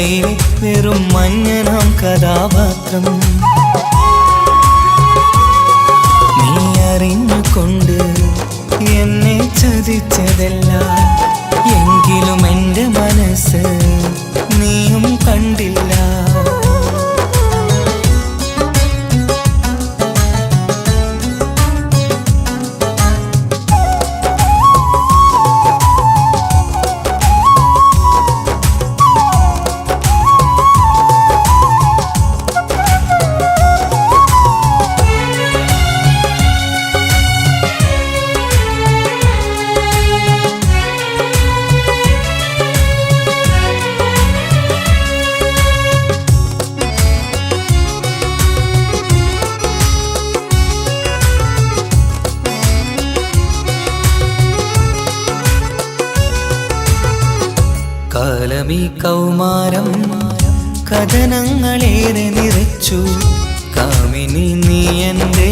കഥയിലെ വെറും മഞ്ഞനാം കഥാപാത്രം. നീ അറിഞ്ഞുകൊണ്ട് എന്നെ ചതിച്ചതല്ല, എങ്കിലും എൻ്റെ മനസ്സ് നീയും കണ്ടില്ല. കാലമീ കൗമാരം കഥനങ്ങളേറെ നിറച്ചു, കാമിനി നീ എൻ്റെ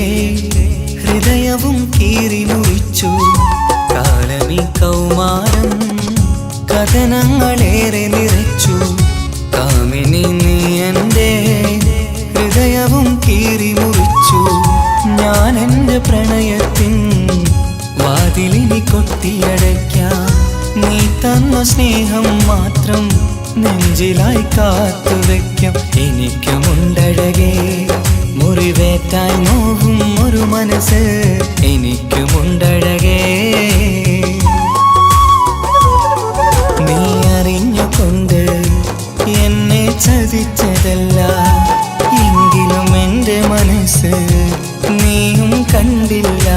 ഹൃദയവും കീറി മുറിച്ചു. കാലമീ കൗമാരം കഥനങ്ങളേറെ നിറച്ചു, കാമിനി നീ എൻ്റെ ഹൃദയവും കീറി മുറിച്ചു. ഞാൻ എൻ്റെ പ്രണയത്തിൻ വാതിലിനി കൊട്ടിയടയ്ക്കാം, നീ തന്ന സ്നേഹം മാത്രം നെഞ്ചിലായി കാത്തുവെക്കാം. എനിക്കുമുണ്ടഴകേ മുറിവേറ്റായി നോവും ഒരു മനസ്സ്, എനിക്കുമുണ്ടഴകേ. നീ അറിഞ്ഞുകൊണ്ട് എന്നെ ചതിച്ചതല്ല, എങ്കിലും എൻ്റെ മനസ്സ് നീയും കണ്ടില്ല.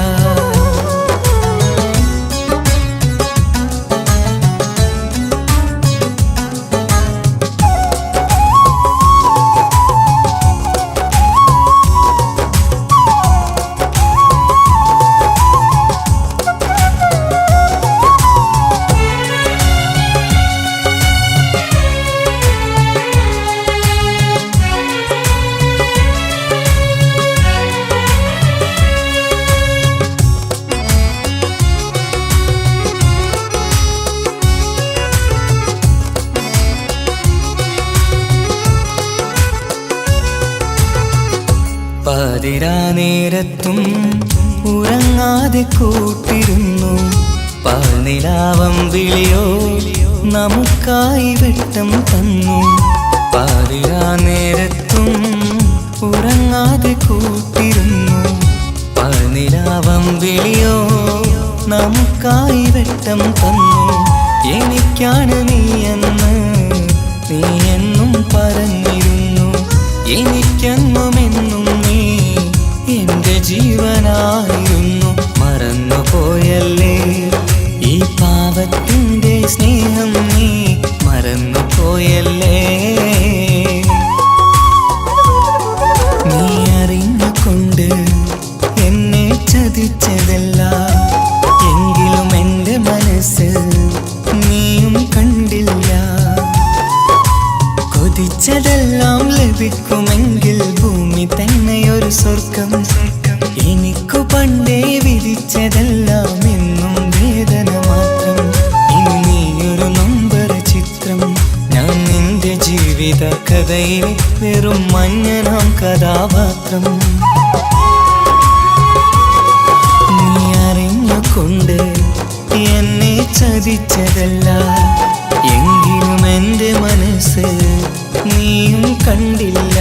പാതിരാ നേരത്തും ഉറങ്ങാതെ കൂട്ടിരുന്നു, പാൽനിലാവം വിളിയോ നമുക്കായി വെട്ടം തന്നു. പാതിരാ നേരത്തും ഉറങ്ങാതെ കൂട്ടിരുന്നു, പാൽനിലാവം വിളിയോ നമുക്കായി വെട്ടം തന്നു. എനിക്കാണ് നീയെന്ന് നീ എന്നും പറഞ്ഞിരുന്നു, എനിക്കെന്നുമെന്നും നീ എൻ്റെ ജീവനായിരുന്നു. മറന്നുപോയല്ലേ ഈ പാവത്തിൻ്റെ സ്നേഹം, നീ മറന്നുപോയല്ലേ. നീ അറിഞ്ഞുകൊണ്ട് എന്നെ ചതിച്ചതല്ല, എങ്കിലും എൻ്റെ മനസ്സ് നീയും കണ്ടില്ല. കൊതിച്ചതെല്ലാം ലഭിക്കുമെങ്കിൽ ഭൂമി തന്നെയൊരു സ്വർഗം, എനിക്കു പണ്ടേ വിധിച്ചതെല്ലാം എന്നും വേദന മാത്രം. ഇനി നീയൊരു നൊമ്പര ചിത്രം, ഞാൻ നിന്റെ ജീവിത കഥയിലെ വെറും മഞ്ഞനാം കഥാപാത്രം. നീ അറിഞ്ഞുകൊണ്ട് എന്നെ ചതിച്ചതല്ല, എങ്കിലും എൻ്റെ മനസ്സ് നീയും കണ്ടില്ല.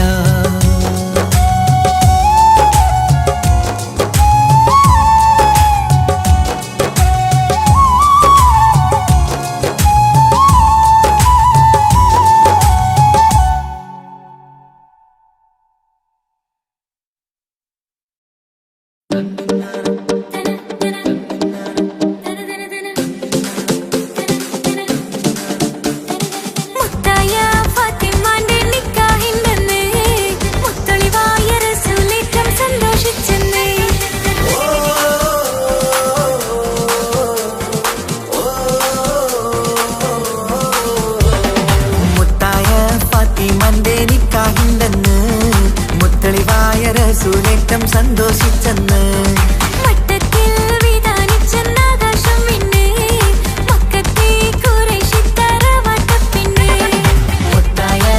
സുനേറ്റം സന്തോഷിച്ചെന്ന് മുത്തായ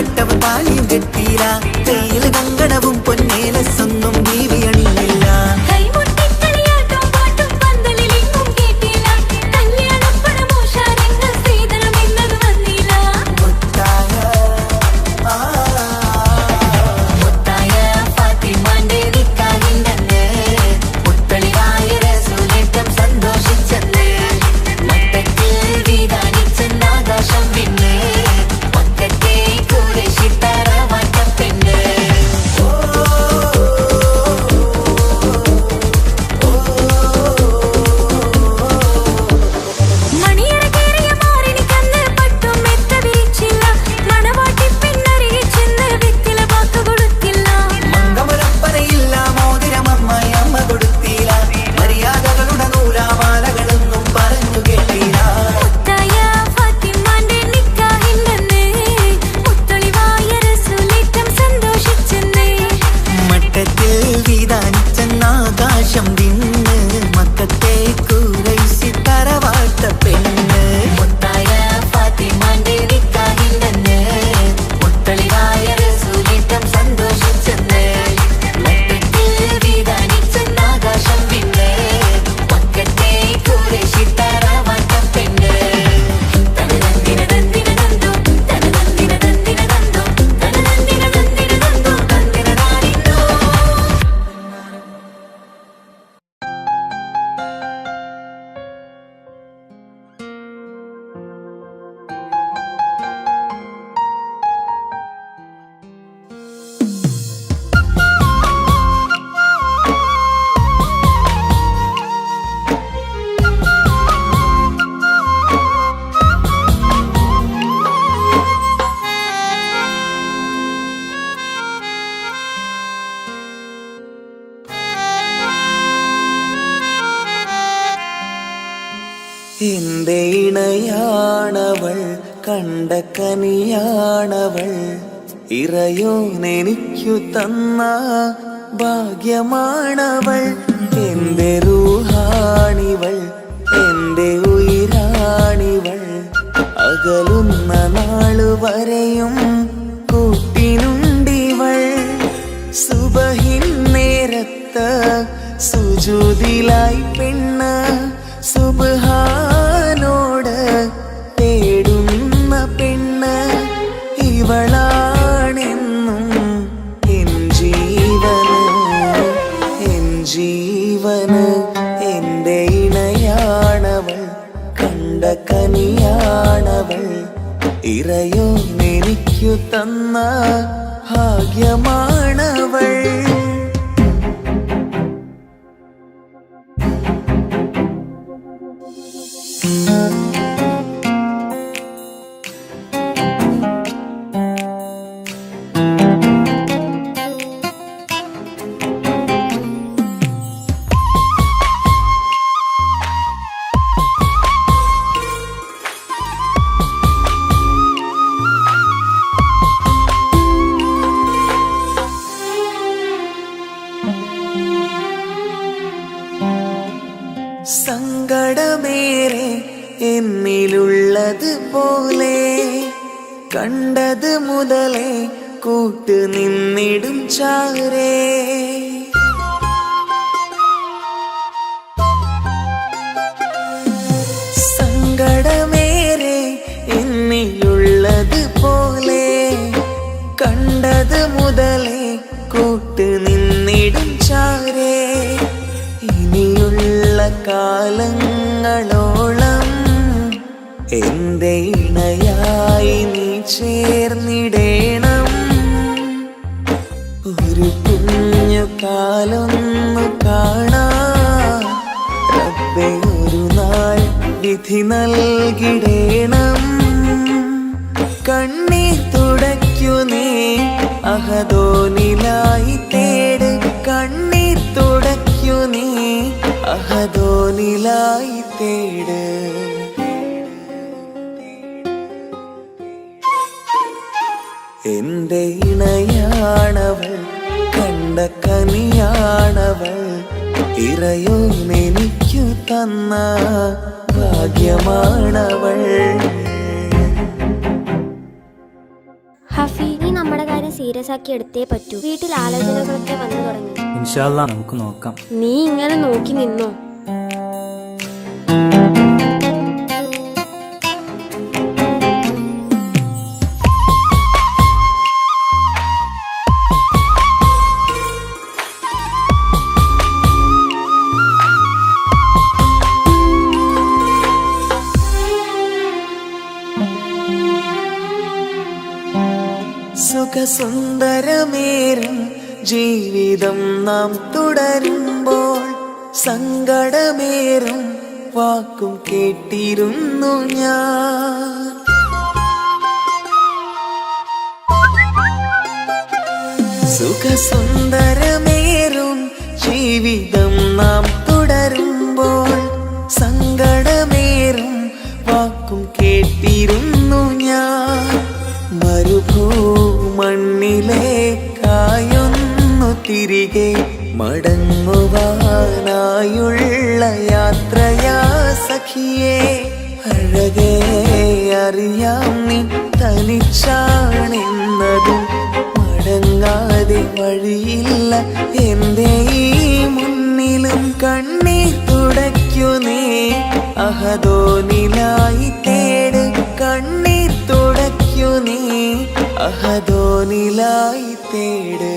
പട്ടവും പാലിയും കെട്ടീല കയ്യിൽ കങ്കണവും പൊന്നേലസൊന്നും ബീവി അണിയില്ല എന്റെ ഇണയാണവൾ കണ്ട കനിയാണവൾ ഇറയോനെനിക്കു തന്ന ഭാഗ്യമാണവൾ എന്റെ റൂഹാണിവൾ എന്റെ ഉയിരാണിവൾ അകലുന്ന നാളുവരെയും കൂട്ടിനുണ്ടിവൾ സുബഹിൻ നേരത്ത് സുജൂദിലായി പെണ്ണ് സുബ്ഹാനോട് തേടുന്ന പെണ്ണ് ഇവളാണെന്നും എൻ ജീവന് എന്റെ ഇണയാണവൾ കണ്ട കനിയാണവൾ ഇറയോനെനിക്കു തന്ന ഭാഗ്യമാണവൾ സങ്കടമേറെ എന്നിലുള്ളത് പോലെ കണ്ടത് മുതലേ കൂട്ട് നിന്നിടും ചാരേ സങ്കടമേറെ എന്നിലുള്ളത് പോലെ കണ്ടത് മുതലേ കൂട്ട് നിന്നിടും ചാരേ ഇനിയുള്ള കാലങ്ങളോളം എന്റെ ഇണയായി നീ ചേർന്നിടേണം ഒരു കുഞ്ഞു കാലൊന്നു കാണാൻ റബ്ബേ ഒരു നാൾ വിധി നൽകിടേണം കണ്ണീർ തുടയ്ക്കു നീ അഹദോനിലായി തേട് കണ്ണീർ തുടയ്ക്കു നീ അഹദോനിലായി തേട് എന്റെ ഇണയാണവൾ കണ്ട കനിയാണവൾ ഇറയോനെനിക്കു തന്ന ഭാഗ്യമാണവൾ. ഹാഫി, നീ നമ്മുടെ കാര്യം സീരിയസ് ആക്കി എടുത്തേ പറ്റൂ. വീട്ടിൽ ആലോചനകളൊക്കെ വന്നു തുടങ്ങി. ഇൻഷാ അല്ലാ നമുക്ക് നോക്കാം. നീ ഇങ്ങനെ നോക്കി നിന്നോ? സുഖസുന്ദരമേറും ജീവിതം നാം തുടരുമ്പോൾ സങ്കടമേറും വാക്കും കേട്ടിരുന്നു ഞാൻ. സുഖസുന്ദരമേറും ജീവിതം നാം തുടരുമ്പോൾ സങ്കടമേറും വാക്കും കേട്ടിരുന്നു ഞാൻ. മരുഭൂമണ്ണിലേക്കായൊന്നു തിരികെ മടങ്ങുവാനായുള്ള യാത്രയാ സഖിയേ. അഴകേ അറിയാം നീ തനിച്ചാണെന്നതും മടങ്ങാതെ വഴിയില്ല എന്റെ ഈ മുന്നിലും. കണ്ണീർ തുടയ്ക്കു നീ അഹദോനിലായി തേട്. കണ്ണീർ തുടയ്ക്കു നീ അഹദോനിലായി തേട്.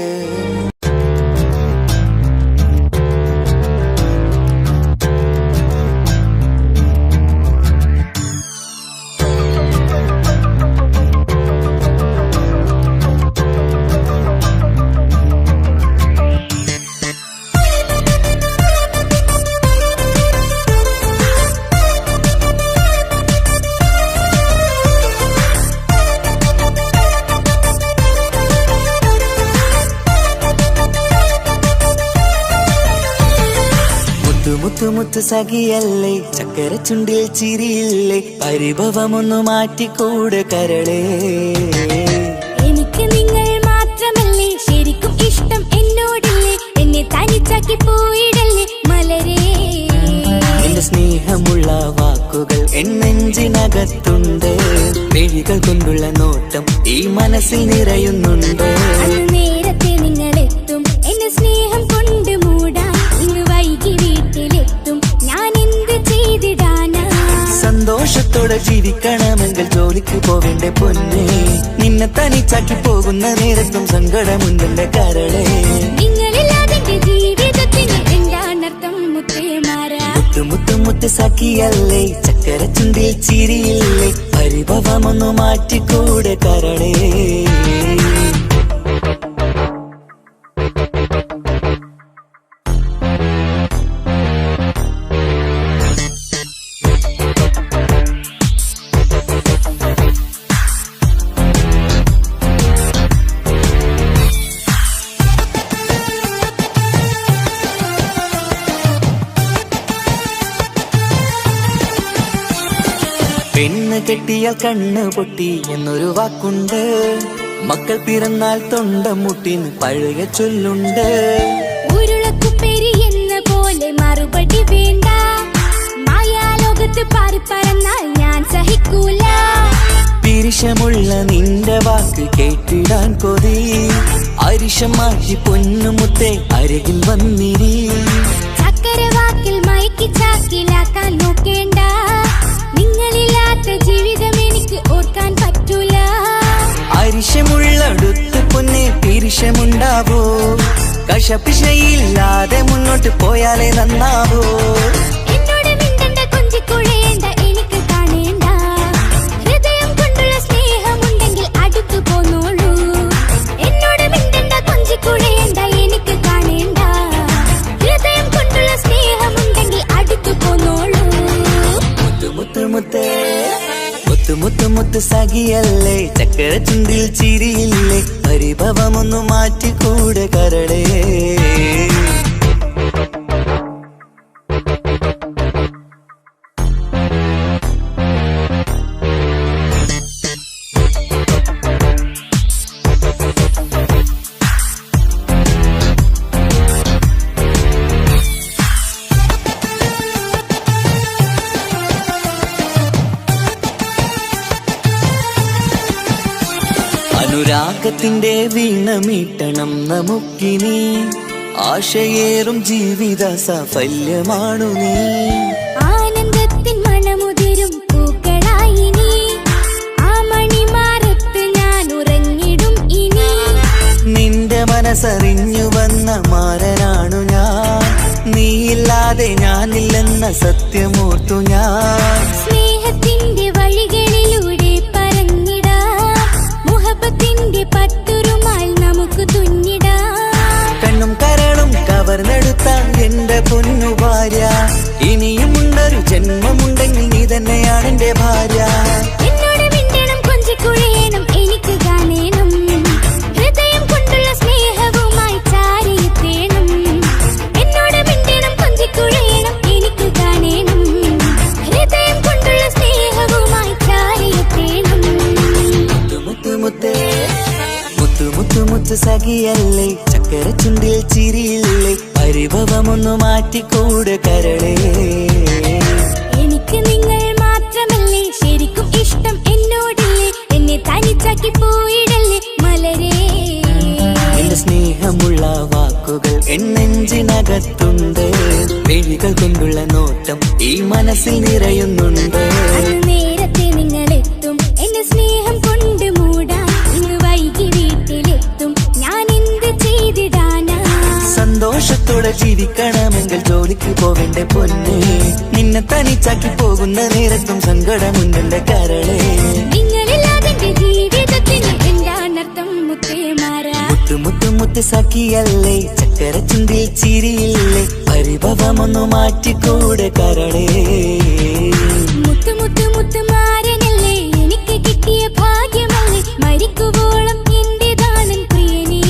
മുത്തുമുത്ത് സഖിയല്ലേ, ചക്കര ചുണ്ടിൽ ചിരിയില്ലേ, പരിഭവമൊന്നു മാറ്റിക്കൂടെ കരളേ. എനിക്ക് നിങ്ങൾ മാത്രമല്ലേ ശരിക്കും ഇഷ്ടം എന്നോടില്ലേ, എന്നെ തനിച്ചാക്കി പോയിടല്ലേ മലരേ. എന്റെ സ്നേഹമുള്ള വാക്കുകൾ എന്നെഞ്ചിനകത്തുണ്ട്, മിഴികൾ കൊണ്ടുള്ള നോട്ടം ഈ മനസ്സിൽ നിറയുന്നുണ്ട്. നേരത്തെ നിങ്ങളെത്തും എന്നെ സ്നേഹം കൊണ്ട് മൂടാൻ, ഇന്ന് വൈകി വീട്ടിലെത്തും ഞാൻ എന്ത് ചെയ്തിടാനാ. സന്തോഷത്തോടെ ജീവിക്കണമെങ്കിൽ ജോലിക്ക് പോവേണ്ട പൊന്നേ, നിന്നെ തനിച്ചാക്കി പോകുന്ന നേരത്തും സങ്കടമുണ്ടെന്റെ കരളേ. നിങ്ങളില്ലാതെ ജീവിതത്തിന് എന്താണർത്ഥം മുത്തേമാരാ. മുത്ത് സഖിയല്ലേ, ചക്കര ചുണ്ടിൽ ചിരിയില്ലേ, പരിഭവമൊന്നു മാറ്റിക്കൂടെ കരളേ. പെണ്ണ് കെട്ടിയാൽ കണ്ണ് പൊട്ടി എന്നൊരു വാക്കുണ്ട്, മക്കൾ പിറന്നാൽ തൊണ്ട മുട്ടിന് പഴയ ചൊല്ലുണ്ട്. ഉരുളക്കുപ്പേരി എന്ന പോലെ മറുപടി വേണ്ട, മായാലോകത്ത് പാറിപ്പറന്നാൽ ഞാൻ സഹിക്കൂല. പിരിശമുള്ള നിന്റെ വാക്ക് കേട്ടിടാൻ കൊതി, അരിശം മാറ്റി പൊന്നുമുത്തേ അരികിൽ വന്നിരി. ചക്കര വാക്കിൽ മയക്കി ചാക്കിലാക്കാൻ നോക്കേണ്ട, നിങ്ങളില്ലാത്ത ജീവിതം എനിക്ക് ഓർക്കാൻ പറ്റൂല. അരിശമുള്ളടുത്ത് പൊന്നെ പിരിശമുണ്ടാവോ, കശപിശയില്ലാതെ മുന്നോട്ട് പോയാലേ നന്നാവോ. എന്നോട് മിണ്ടണ്ട കൊഞ്ചിക്കുഴയേണ്ട, എനിക്ക് കാണേണ്ട, ഹൃദയം കൊണ്ടുള്ള സ്നേഹമുണ്ടെങ്കിൽ അടുത്തു പോന്നോളൂ. എന്നോട് മിണ്ടണ്ട കൊഞ്ചിക്കുഴയേണ്ട, എനിക്ക് കാണേണ്ട, ഹൃദയം കൊണ്ടുള്ള സ്നേഹമുണ്ടെങ്കിൽ അടുത്തു പോന്നോളൂ. മുത്ത് സഖിയല്ലേ, ചക്കര ചുണ്ടിൽ ചിരിയില്ലേ, പരിഭവമൊന്നു മാറ്റിക്കൂടെ കരളേ. രാഗത്തിന്റെ വീണമീട്ടണം നമുക്കിനി ആശയേറും ജീവിത സാഫല്യമാണു നീ ആനന്ദത്തിൻ മണമുതിരും പൂക്കളായി നീ ആ മണിമാറത്ത് ഞാൻ ഉറങ്ങിടും ഇനി നിന്റെ മനസ്സറിഞ്ഞു വന്ന മാരനാണു ഞാൻ നീയില്ലാതെ ഞാനില്ലെന്ന സത്യമോർത്തു ഞാൻ സ്നേഹത്തിന്റെ വഴികളിലൂടെ പറഞ്ഞിടാം മുഹബത്തിന്റെ പട്ടുറുമാൽ നമുക്ക് തുന്നിടാം കണ്ണും കരളും കവർന്നെടുത്ത എന്റെ പൊന്നു ഭാര്യ ഇനിയുമുണ്ടൊരു ജന്മമുണ്ടെങ്കിൽ നീ തന്നെയാണ് എന്റെ ഭാര്യ എന്നോട് മിണ്ടണം കൊഞ്ചിക്കുഴയണം എനിക്ക് കാണണം ഹൃദയം കൊണ്ടുള്ള സ്നേഹവുമായി ചാരിയെത്തേണം എന്നോട് മിണ്ടണം കൊഞ്ചിക്കുഴയണം എനിക്ക് കാണണം ഹൃദയം കൊണ്ടുള്ള സ്നേഹവുമായി ചാരിയെത്തേണം മുത്തു മുത്ത് മുത്തു മുത്തു മുത്തു സഖിയല്ലേ ചക്കര ചുണ്ടിൽ ചിരിയില്ലേ പരിഭവമൊന്നു മാറ്റിക്കൂടെ കരളേ എനിക്ക് നിങ്ങൾ മാത്രമല്ലേ ശരിക്കും ഇഷ്ടം എന്നോടില്ലേ എന്നെ തനിച്ചാക്കി പോയിടല്ലേ മലരേ എന്റെ സ്നേഹമുള്ള വാക്കുകൾ എന്നെഞ്ചിനകത്തുണ്ട് മിഴികൾ കൊണ്ടുള്ള നോട്ടം ഈ മനസ്സിൽ നിറയുന്നുണ്ട് അന്ന് നേരത്തെ നിങ്ങളെത്തും എന്റെ സ്നേഹം കൊണ്ട് മൂടാൻ ഇന്ന് വൈകി വീട്ടിലെത്തും ഞാൻ എന്ത് ചെയ്തിടാനാ സന്തോഷത്തോടെ ജീവിക്കണമെങ്കിൽ ജോലിക്ക് പോവേണ്ട പൊന്നെ നിന്നെ തനിച്ചാക്കി പോകുന്ന നേരത്തും സങ്കടമുണ്ടെന്റെ കരളേ നിങ്ങളില്ലാതെ എന്റെ ജീവിതത്തിന് എന്താണർത്ഥം മുത്തേമാരാ മുത്തു മുത്തു മുത്ത് സഖിയല്ലേ ചക്കര ചുണ്ടിൽ ചിരിയില്ലേ പരിഭവമൊന്നു മാറ്റിക്കൂടെ കരളേ മുത്തു മുത്തു മുത്തു മാരനല്ലേ എനിക്ക് കിട്ടിയ ഭാഗ്യമല്ലേ മരിക്കുവോളം എന്റേതാണൻ പ്രിയനേ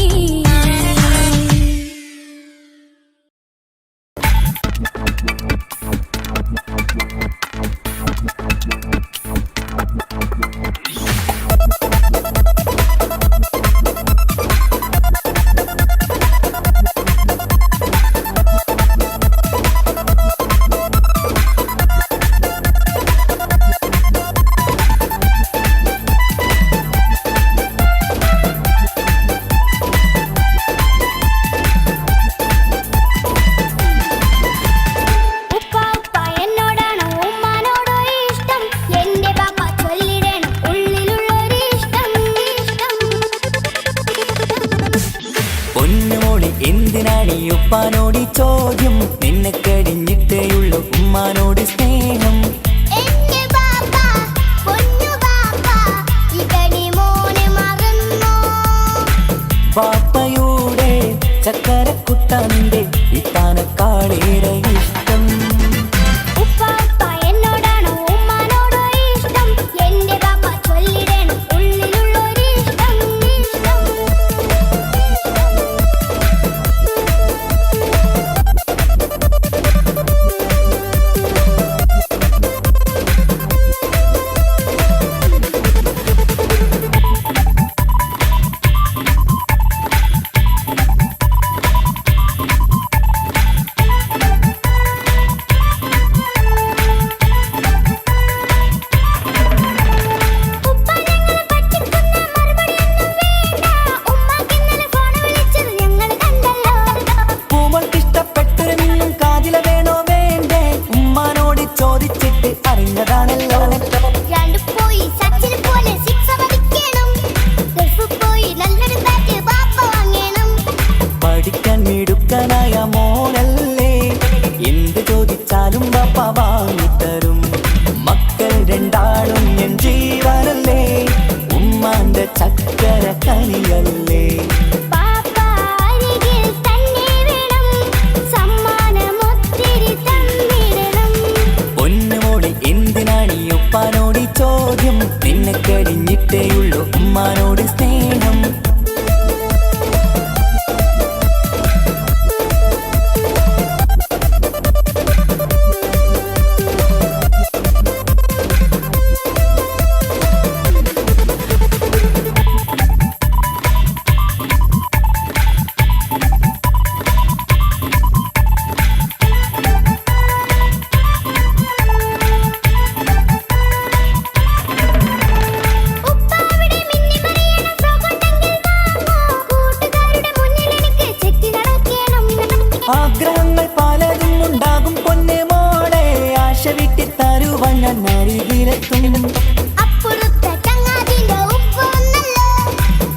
ഉപ്പ ഉപ്പ എന്നോടാണോ ഉമ്മാനോടോ ഇഷ്ടം എന്റെ പാപ്പ ചൊല്ലിടണം ഉള്ളിലുള്ളൊരു ഇഷ്ടം പൊന്നുമോളി എന്തിനാണ് ഈ ഉപ്പാനോട് ഈ ചോദ്യം നിന്നെ കഴിഞ്ഞിട്ടേയുള്ളൂ ഉമ്മാനോട് സ്നേഹം എന്റെ പാപ്പ പൊന്നു പാപ്പ ഇതടി മോനെ മറന്നോ പാപ്പയുടെ ചക്കരക്കുട്ടന്റെ ഇത്താനക്കാളേറെ ഇഷ്ടം ഉപ്പ ഉപ്പ എന്നോടാണോ ഉമ്മാനോടോ ഇഷ്ടം എന്റെ പാപ്പ ചൊല്ലിടണം ഉള്ളിലുള്ളൊരു ഇഷ്ടം ഉപ്പ ഞങ്ങളെ പറ്റിക്കുന്ന മറുപടിയൊന്നും വേണ്ട ഉമ്മാക്ക് ഇന്നലെ ഫോൺ വിളിച്ചത് ഞങ്ങൾ കണ്ടല്ലോ പൂമൾക്കിഷ്ടപ്പെട്ടൊരു മിന്നും കാതില വേണോ വേണ്ടേ ഉമ്മാനോട് ചോദിച്ചിട്ട് അറിഞ്ഞതാണല്ലോ രണ്ട് പോയി സച്ചിന് പോലെ സിക്സ് അടിക്കണം ഗൾഫ് പോയി നല്ലൊരു ബാറ്റ് പാപ്പ വാങ്ങണം പഠിക്കാൻ മിടുക്കനായ മോനല്ലേ എന്ത് ചോദിച്ചാലും പാപ്പ വാങ്ങിത്തരും മക്കൾ രണ്ടാളും എൻ ജീവനല്ലേ ഉമ്മാന്റെ ചക്കര കനിയല്ലേ പാപ്പ അരികിൽ തന്നെ വേണം സമ്മാനമൊത്തിരി തന്നിടണം പൊന്നുമോളി എന്തിനാണ് ഈ ഉപ്പാനോട് ഈ ചോദ്യം നിന്നെ കഴിഞ്ഞിട്ടേയുള്ളൂ ഉമ്മാനോട് സ്നേഹം ഞാൻ അരികിലെത്തും. അപ്പുറത്തെ ചങ്ങാതിന്റെ ഉപ്പ വന്നല്ലോ,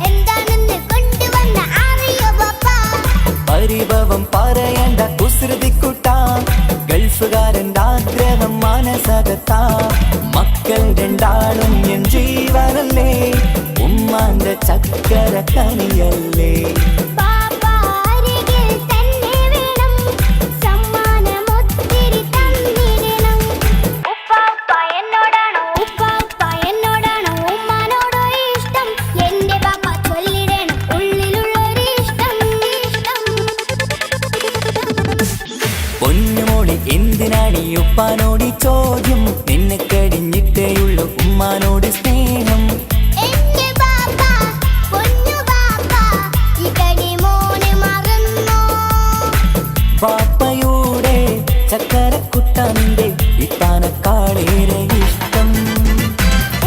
എന്താണെന്ന് കൊണ്ടുവന്ന അറിയോ പാപ്പാ? പരിഭവം പറയണ്ട കുസൃതിക്കുട്ട, ഗൾഫുകാരൻ്റെ ആഗ്രഹം മനസ്സകത്താ. മക്കൾ രണ്ടാളും എൻ ജീവനല്ലേ, ഉമ്മാന്റെ ചക്കര കനിയല്ലേ. പാപ്പാ അരികിൽ തന്നെ വേണം, സമ്മാനമൊത്തിരി തന്നിടണം. ഉപ്പാപ്പ എന്നോടാണോ ഉമ്മാനോടോ ഇഷ്ടം? എന്റെ പാപ്പ ചൊല്ലിടണം ഉള്ളിലുള്ളൊരിഷ്ടം. പൊന്നുമോളി എന്തിനാണീ ഉപ്പാനോടി ചോദ്യം? നിന്നെ കഴിഞ്ഞിട്ടേയുള്ളൂ ഉമ്മാനോട് സ്നേഹം. എന്റെ പാപ്പ പൊന്നു പാപ്പ, ഇതടി മോനെ മറന്നോ? പാപ്പയുടെ ചക്കരക്കുട്ട നിന്റെ ഇത്താനക്കാളേറെ ഇഷ്ടം.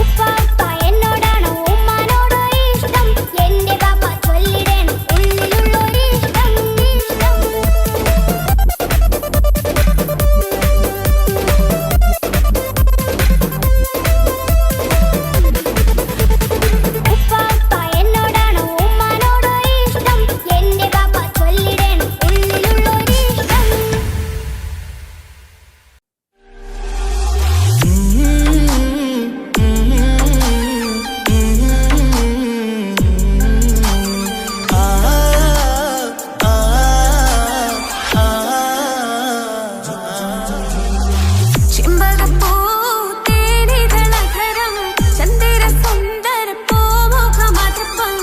ഉപ്പാപ്പ എന്നോടാണോ ഉമ്മാനോടോ ഇഷ്ടം? എന്റെ പാപ്പ ചൊല്ലിടണം ഉള്ളിലുള്ളൊരിഷ്ടം. ഉപ്പാപ്പ എന്നോടാണോ ഉമ്മാനോടോ ഇഷ്ടം? എന്റെ പാപ്പ ചൊല്ലിടണം ഉള്ളിലുള്ളൊരിഷ്ടം. ചെമ്പകപ്പൂ തേനിതളധരം ചന്ദിര സുന്ദര പൂമുഖമധപ്പം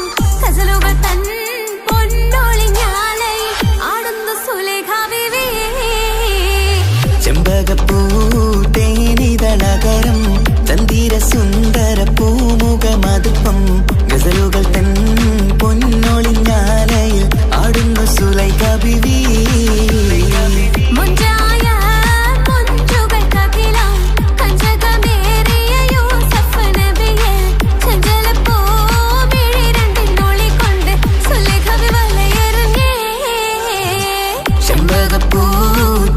ഗസലുകൾ തൻ പൊന്നൊളിഞ്ഞാലൈ ആടുന്നു സുലേഖ ബീവി. ചെമ്പകപ്പൂ തേനിതളകരം ചന്ദിര സുന്ദര പൂമുഖമതുപ്പം ഗസലുകൾ തൻ പൊന്നൊളിഞ്ഞാലയിൽ ആടുന്നു സുലൈഖ ബീവി. മുഞ്ചായ മുഞ്ചുകൾക്കകിലം കഞ്ചകമേറിയ യൂസഫ് നബിയെ ചഞ്ചലപ്പൂ മിഴി രണ്ടിനൊളികൊണ്ട് സുലേഖ വലയെറിഞ്ഞേ. ചെമ്പകപ്പൂ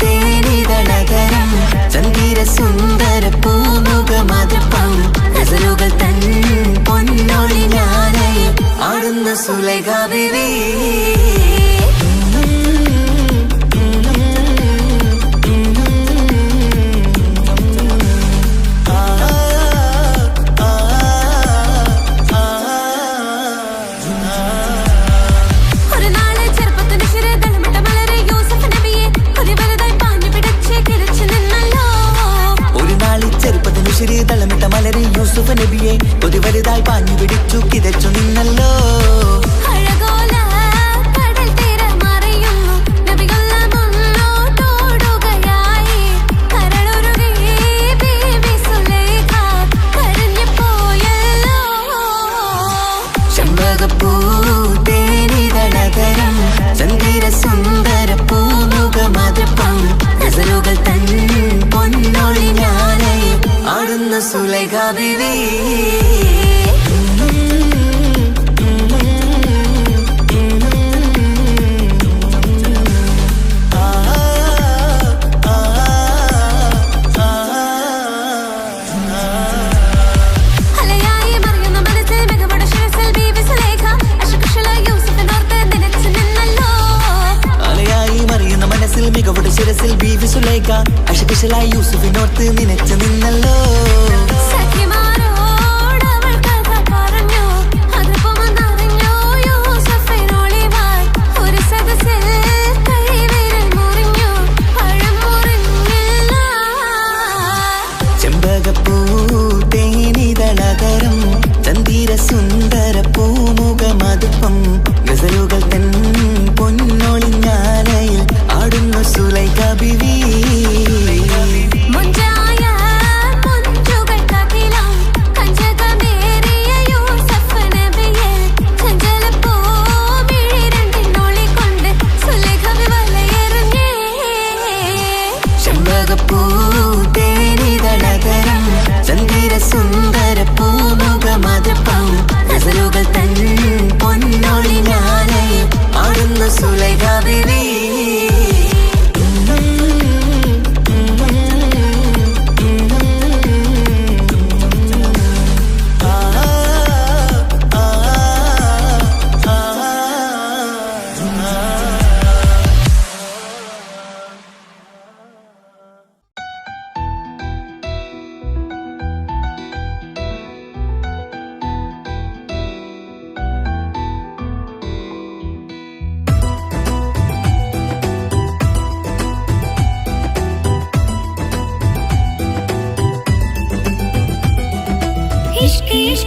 തേനിതളകരം ചന്ദിര സുന്ദര പൂമുഖമതുപ്പം ഗസലുകൾ തൻ പൊന്നൊളിഞ്ഞാലയിൽ ആടുന്നു സുലൈഖ ബീവി. ഒരു നാളെ ചെറുപ്പത്തിന് ശിരതളമിട്ട മലരെ യൂസഫ് നബിയെ കൊതിവലുതായി പാഞ്ഞു പിടിച്ച് കിരച്ചു നിന്നല്ലോ. ഒരു നാളിൽ ചെറുപ്പത്തിന് ശരി തളമിട്ട മലരെ യൂസുഫ് നബിയെ ഒരു വലുതായി പാഞ്ഞു പിടിച്ചു കിതച്ചു നിന്നല്ലോ. അഴകോല കടൽ തീരമറിയുന്നു നബിയുള്ള മുന്നോട്ടോടുകയായി. കരളുരുകി ബീബി സുലൈഖ കരഞ്ഞു പോയല്ലോ. ചെമ്പകപ്പൂ തേനിതളകരം ചന്ദിര സുന്ദര പൂമുഖമതുപ്പം ഗസലുകൾ തൻ പൊന്നൊളിഞ്ഞാലയിൽ ആടുന്നു സുലൈഖ ബീവി. അലയായി മറിയുന്ന മനസ്സിൽ മികവുടെ ശിരസിൽ ബീബി സുലൈഖ അശകുശലായി യൂസഫിനോർത്ത് നനച്ചു നിന്നല്ലോ. അലയായി മറിയുന്ന മനസ്സിൽ മികവുടെ ശിരസിൽ ബീവി സുലൈഖ അശകുശലായി യൂസുഫിനോർത്ത് നിനച്ചു നിന്നല്ലോ. സഖിമാരോടവൾ കഥ പറഞ്ഞു, അതുപമന്നറിഞ്ഞു യൂസഫിനൊളിവായി. ഒരു സദസ്സിൽ കൈവിരൽ മുറിഞ്ഞു, പഴം മുറിഞ്ഞില്ല. ചെമ്പകപ്പൂ തേനിതളകരം ചന്ദിര സുന്ദര പൂമുഖമതുപ്പം ഗസലുകൾ തൻ പൊന്നൊളിഞ്ഞാലയിൽ ആടുന്നു സുലൈഖ ബീവി. മുഞ്ചായ മുഞ്ചുകൾക്കകിലം കഞ്ചകമേറിയ യൂസഫ് നബിയെ ചഞ്ചലപ്പൂ മിഴി രണ്ടിനൊളികൊണ്ട് സുലൈഖ വലയെറിഞ്ഞേ. ചെമ്പകപ്പൂ തേനിതളകരം ചന്ദിര സുന്ദര പൂമുഖമതുപ്പം ഗസലുകൾ തൻ പൊന്നൊളിഞ്ഞാലയിൽ ആടുന്നു സുലൈഖ ബീവി.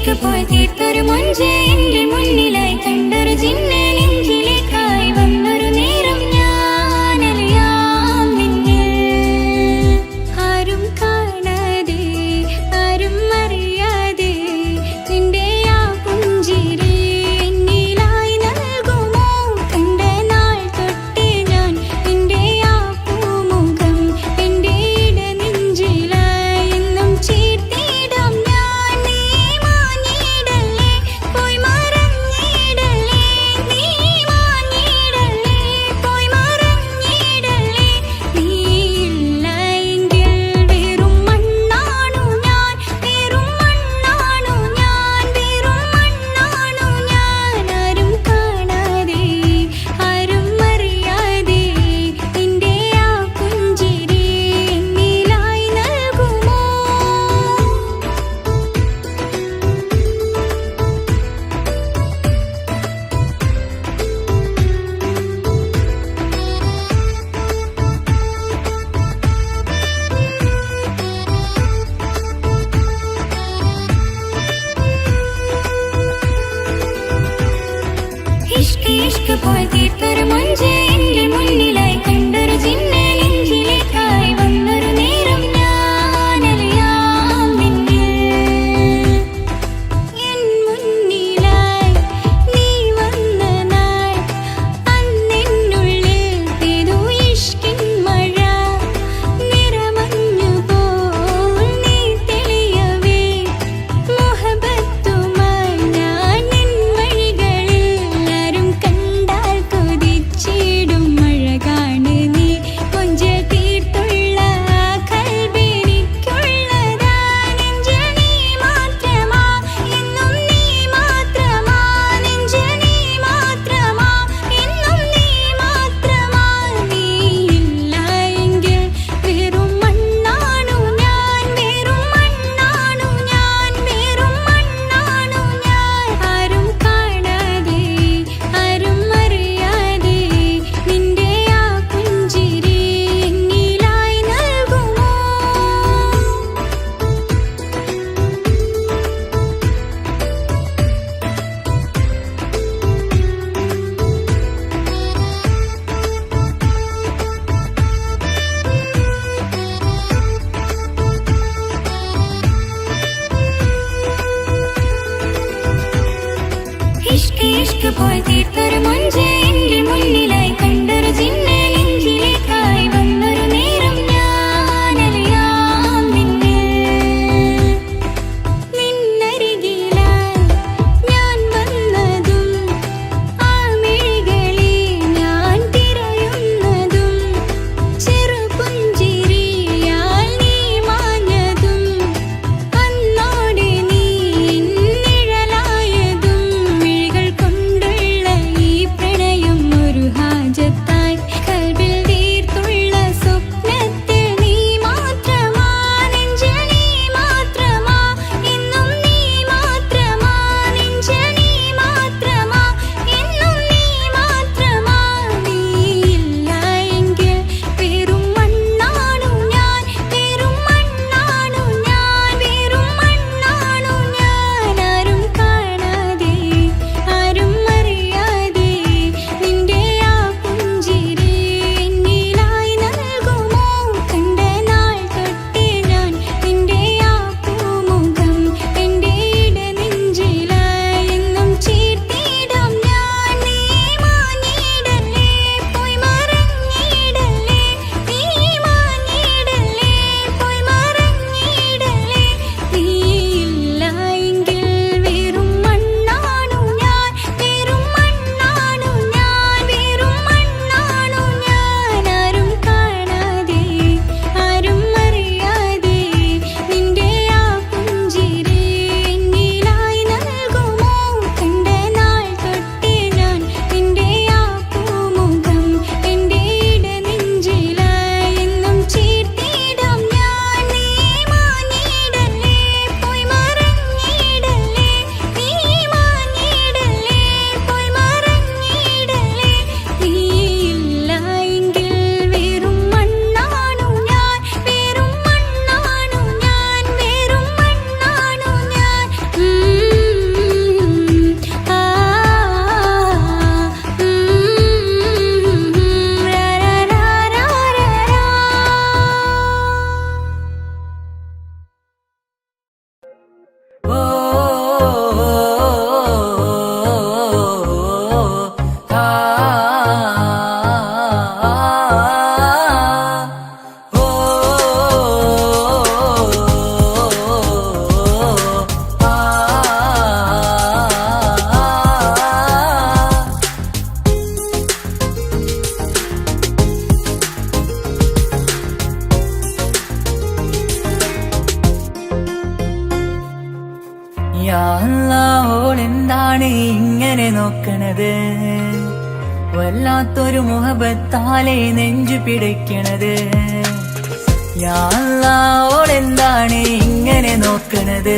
ഇഷ്ക് പോയി തീർത്തൊരു മൊഞ്ച് എന്റെ മുന്നിലായി കണ്ടൊരു ജിന്നെ നെഞ്ചിലേക്കായി വന്നൊരു നേരം ഞാൻ അറിയാം നിന്നെ ആരും കാണാതെ ആരും അറിയാതെ നിന്റെ ആ പുഞ്ചിരി എന്നിലായി നൽകുമോ കണ്ട നാൾ തൊട്ടേ ഞാൻ നിന്റെ ആ പൂമുഖം എന്റെ ഇടനെഞ്ചിലായി എന്നും ചേർത്തിടാം ഞാൻ നീ മാഞ്ഞിടല്ലേ പോയി മറഞ്ഞിടല്ലേ നീ മാഞ്ഞിടല്ലേ പോയി മറഞ്ഞിടല്ലേ നീ ഇല്ല എങ്കിൽ വെറും മണ്ണാണു ഞാൻ വെറും മണ്ണാണു ഞാൻ വെറും മണ്ണാണു ഞാൻ ആരും കാണാതെ ആരും അറിയാതെ നിന്റെ ആ പുഞ്ചിരി എന്നിലായി നൽകുമോ ഇഷ്ക് ഇഷ്ക് പോയി തീർത്തൊരു മൊഞ്ച് എന്റെ മുന്നിലായി കണ്ടൊരു ജിന്നെ നെഞ്ചിലേക്കായി വന്നൊരു നേരം ഞാൻ അറിയാം നിന്നെ എൻ മുന്നിലായി നീ വന്ന നാൾ അന്നെന്നുള്ളിൽ പെയ്തു ഇഷ്കിൻ മഴ നിറമഞ്ഞു പോൽ നീ തെളിയവേ മുഹബത്തുമായി ഞാൻ നിൻ വഴികളിൽ ആരും കണ്ടാൽ കൊതിച്ചിടും അഴകാണ് നീ കൊഞ്ചൽ തീർത്തുള്ള ആ കൽബെനിക്കുള്ളതാ നെഞ്ചിൽ നീ മാത്രമാ എന്നും നീ മാത്രമാ നെഞ്ചിൽ നീ മാത്രമാ എന്നും നീ മാത്രമാ നീ ഇല്ല എങ്കിൽ വെറും മണ്ണാണു ഞാൻ വെറും മണ്ണാണു ഞാൻ വെറും മണ്ണാണു ഞാൻ ആരും കാണാതെ ആരും അറിയാതെ നിന്റെ ആ പുഞ്ചിരി എന്നിലായി നൽകുമോ ഇഷ്ക് ഇഷ്ക് പോയി തീർത്തൊരു മൊഞ്ച് എന്റെ മുന്നിലായി കണ്ടൊരു ജിന്നെ നെഞ്ചിലേക്കായി വന്നൊരു നേരം ഞാൻ അറിയാം നിന്നെ നിന്നരികിലായി ഞാൻ വന്നതും ആ മിഴികളിൽ ഞാൻ തിരയുന്നതും ചെറുപുഞ്ചിരിയാൽ നീ മാഞ്ഞതും അന്നോടെ നീ നിഴലായതും മിഴികൾ കൊണ്ടുള്ള ഈ പ്രണയ നോക്കണത് വല്ലാത്തൊരു മുഹബത്താലെ നെഞ്ചു പിടിക്കണത് യാ അല്ലാഹ് ഓളെന്താണ് ഇങ്ങനെ നോക്കണത്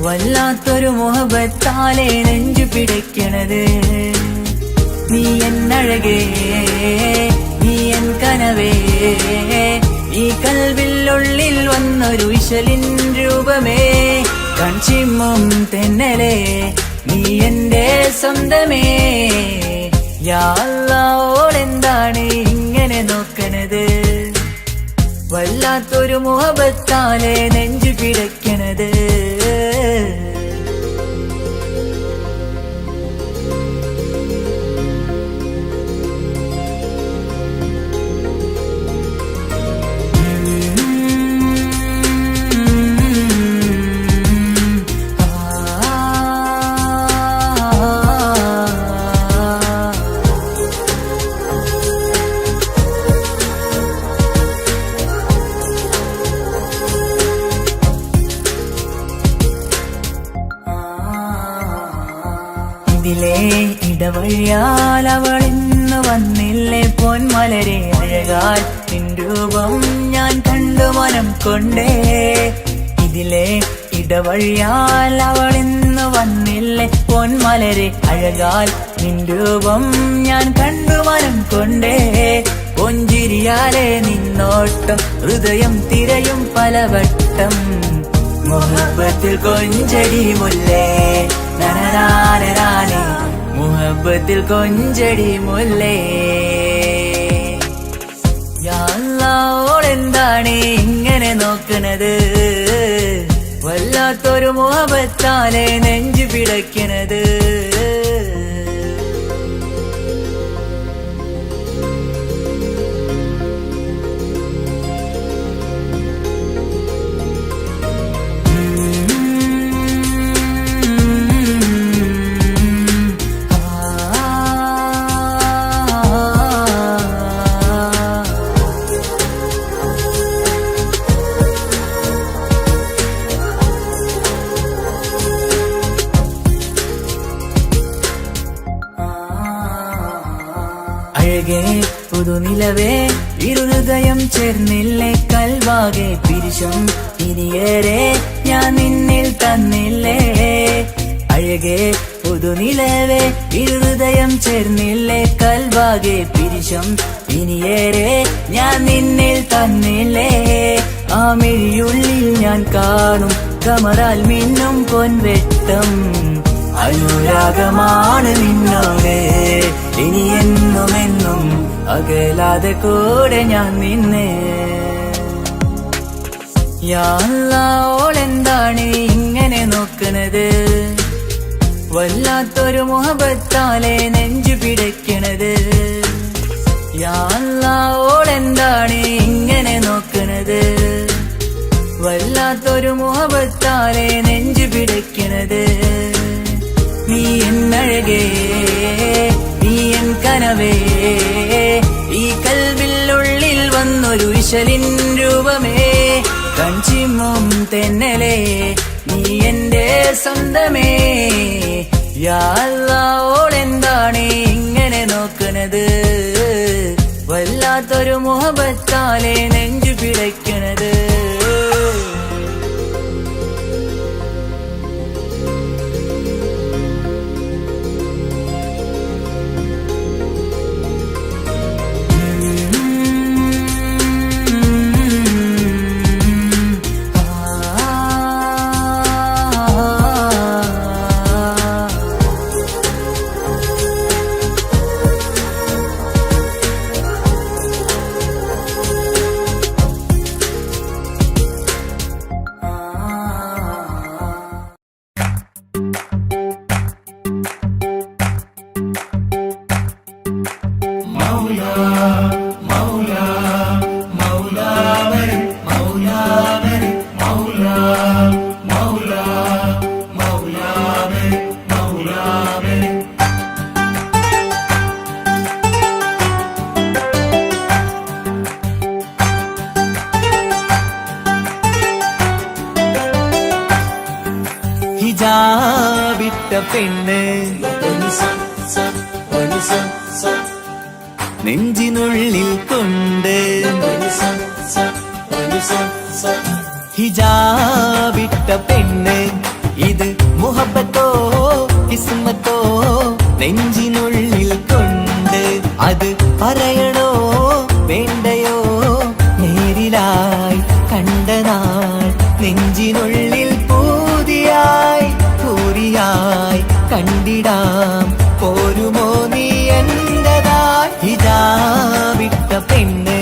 വല്ലാത്തൊരു മുഹബത്താലെ നെഞ്ചു പിടിക്കണത് നീ എന്നഴകേ നീ എൻ കനവേ ഈ കൽവില്ലുള്ളിൽ വന്നൊരു ഇശലിൻ രൂപമേ കൺചിമ്മും തെന്നലേ നീ എന്റെ സ്വന്തമേ യാ അല്ലാഹ് ഓളെന്താണ് ഇങ്ങനെ നോക്കണത് വല്ലാത്തൊരു മുഹബത്താലെ നെഞ്ചു പിടയ്ക്കണത് ഇതിലെ ഇടവഴിയാൽ അവളിന്ന് വന്നില്ലേ പൊന്മലരെ അഴകാൽ നിൻ രൂപം ഞാൻ കണ്ടു മനം കൊണ്ടേ ഇതിലെ ഇടവഴിയാൽ അവളിന്ന് വന്നില്ലേ പൊന്മലരെ അഴകാൽ നിൻ രൂപം ഞാൻ കണ്ടു മനം കൊണ്ടേ പൊഞ്ചിരിയാലെ നിന്നോട്ടം ഹൃദയം തിരയും പലവട്ടം മുഹബത്തിൽ കൊഞ്ചടി മുല്ലേ നനനാനേ മുഹബത്തിൽ കൊഞ്ചടി മുല്ലേ യാ അല്ലാഹ് ഓളെന്താണ് ഇങ്ങനെ നോക്കണത് വല്ലാത്തൊരു മുഹബത്താലെ നെഞ്ചു പിടയ്ക്കണത് അഴകേ പുതുനിലവേ ഇരുഹൃദയം ചേർന്നില്ലേ കൽവാകെ പിരിശം ഇനിയേറെ ഞാൻ നിന്നിൽ തന്നില്ലേ അഴകേ പുതുനിലവേ ഇരുഹൃദയം ചേർന്നില്ലേ കൽവാകെ പിരിശം ഇനിയേറെ ഞാൻ നിന്നിൽ തന്നില്ലേ ആ മിഴിയുള്ളിൽ ഞാൻ കാണും കമറാൽ മിന്നും പൊൻവെട്ടം അനുരാഗമാണ് നിന്നോട് ഇനി എന്നുമെന്നും അകലാതെ കൂടെ ഞാൻ നിന്നെ യാ അല്ലാഹ് ഓളെന്താണ് ഇങ്ങനെ നോക്കണത് വല്ലാത്തൊരു മുഹബത്താലെ നെഞ്ചു പിടയ്ക്കണത് യാ അല്ലാഹ് ഓളെന്താണ് ഇങ്ങനെ നോക്കണത് വല്ലാത്തൊരു മുഹബത്താലെ നെഞ്ചു പിടയ്ക്കണത് നീ എന്നഴകേ നീ എൻ കനവേ ഈ കൽവില്ലുള്ളിൽ വന്നൊരു ഇശലിൻ രൂപമേ കൺചിമ്മും തെന്നലേ നീ എന്റെ സ്വന്തമേ യാ അല്ലാഹ് ഓളെന്താണ് ഇങ്ങനെ നോക്കണത് വല്ലാത്തൊരു മുഹബത്താലെ നെഞ്ചു പിടയ്ക്കണത് ഹിജാബിട്ട പെണ്ണ് നെഞ്ചിനുള്ളിൽ കൊണ്ട് ഹിജാബിട്ട പെണ്ണ് ഇത് മുഹബത്തോ കിസ്മത്തോ നെഞ്ചിനുള്ളിൽ കൊണ്ട് അത് പറയണോ വേണ്ടയോ നേരിലായി കണ്ട നാൾ നെഞ്ചിനുള്ളിൽ പൂതിയായി പൂരിയായി കണ്ടിടാം പോരുമോ നീ എന്റതായി ഹിജാബിട്ട പെണ്ണ്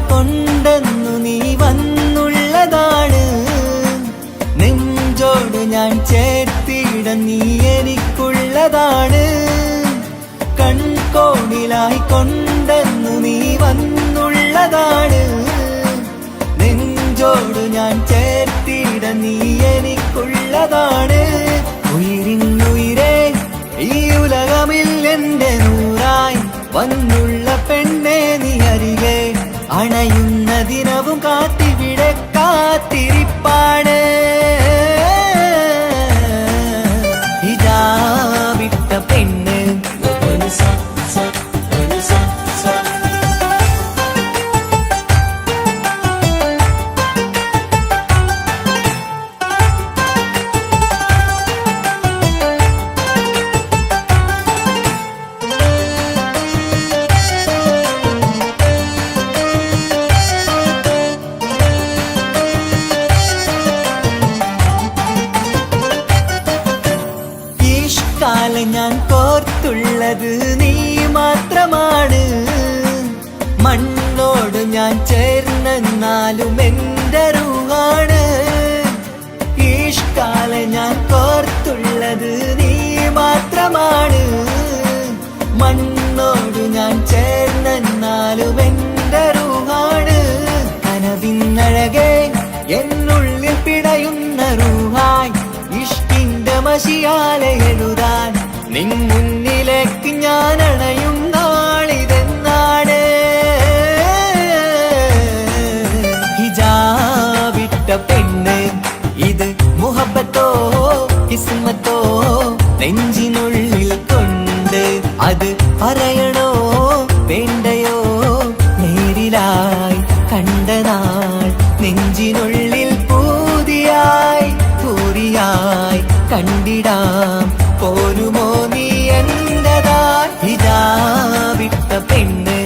കൊണ്ടെന്നു നീ വന്നുള്ളതാണ് നെഞ്ചോട് ഞാൻ ചേർത്തിട നീ എനിക്കുള്ളതാണ് കൺകോണിലായി കൊണ്ടെന്നു നീ വന്നുള്ളതാണ് നെഞ്ചോട് ഞാൻ ചേർത്തിട നീ എനിക്കുള്ളതാണ് ഉയിരിന്നുയിരേ ഈ ഉലകമിൽ എന്റെ നൂറായി വന്നുള്ള പെണ്ണെ നീ അരികെ അണയുന്ന ദിനവും കാത്തിവിടെ കാത്തിരിപ്പാണ് ഹിജാബിട്ട പെണ്ണ് ഞാൻ കോർത്തുള്ളത് നീ മാത്രമാണ് മണ്ണോട് ഞാൻ ചേർന്നെന്നാലും എന്റെ റൂഹാണ് ഈഷ്കാലെ ഞാൻ കോർത്തുള്ളത് നീ മാത്രമാണ് മണ്ണോട് ഞാൻ ചേർന്നെന്നാലും എന്റെ റൂഹാണ് കനവിന്നഴകെ എന്നുള്ളിൽ പിടയുന്ന റൂഹായി ഇഷ്കിന്റെ മഷിയാലെ എഴുതാൻ നിൻ മുന്നിലേക്ക് ഞാൻ അണയും നാളിതെന്നാണ് ഹിജാബിട്ട പെണ്ണ് ഇത് മുഹബത്തോ കിസ്മത്തോ നെഞ്ചിനുള്ളിൽ കൊണ്ട് അത് പറയണോ വേണ്ടയോ നേരിലായി കണ്ട നാൾ നെഞ്ചിനുള്ളിൽ പൂതിയായി പൂരിയായി കണ്ടിടാം പോരുമോ നീ എന്റതായി ഹിജാബിട്ട പെണ്ണ്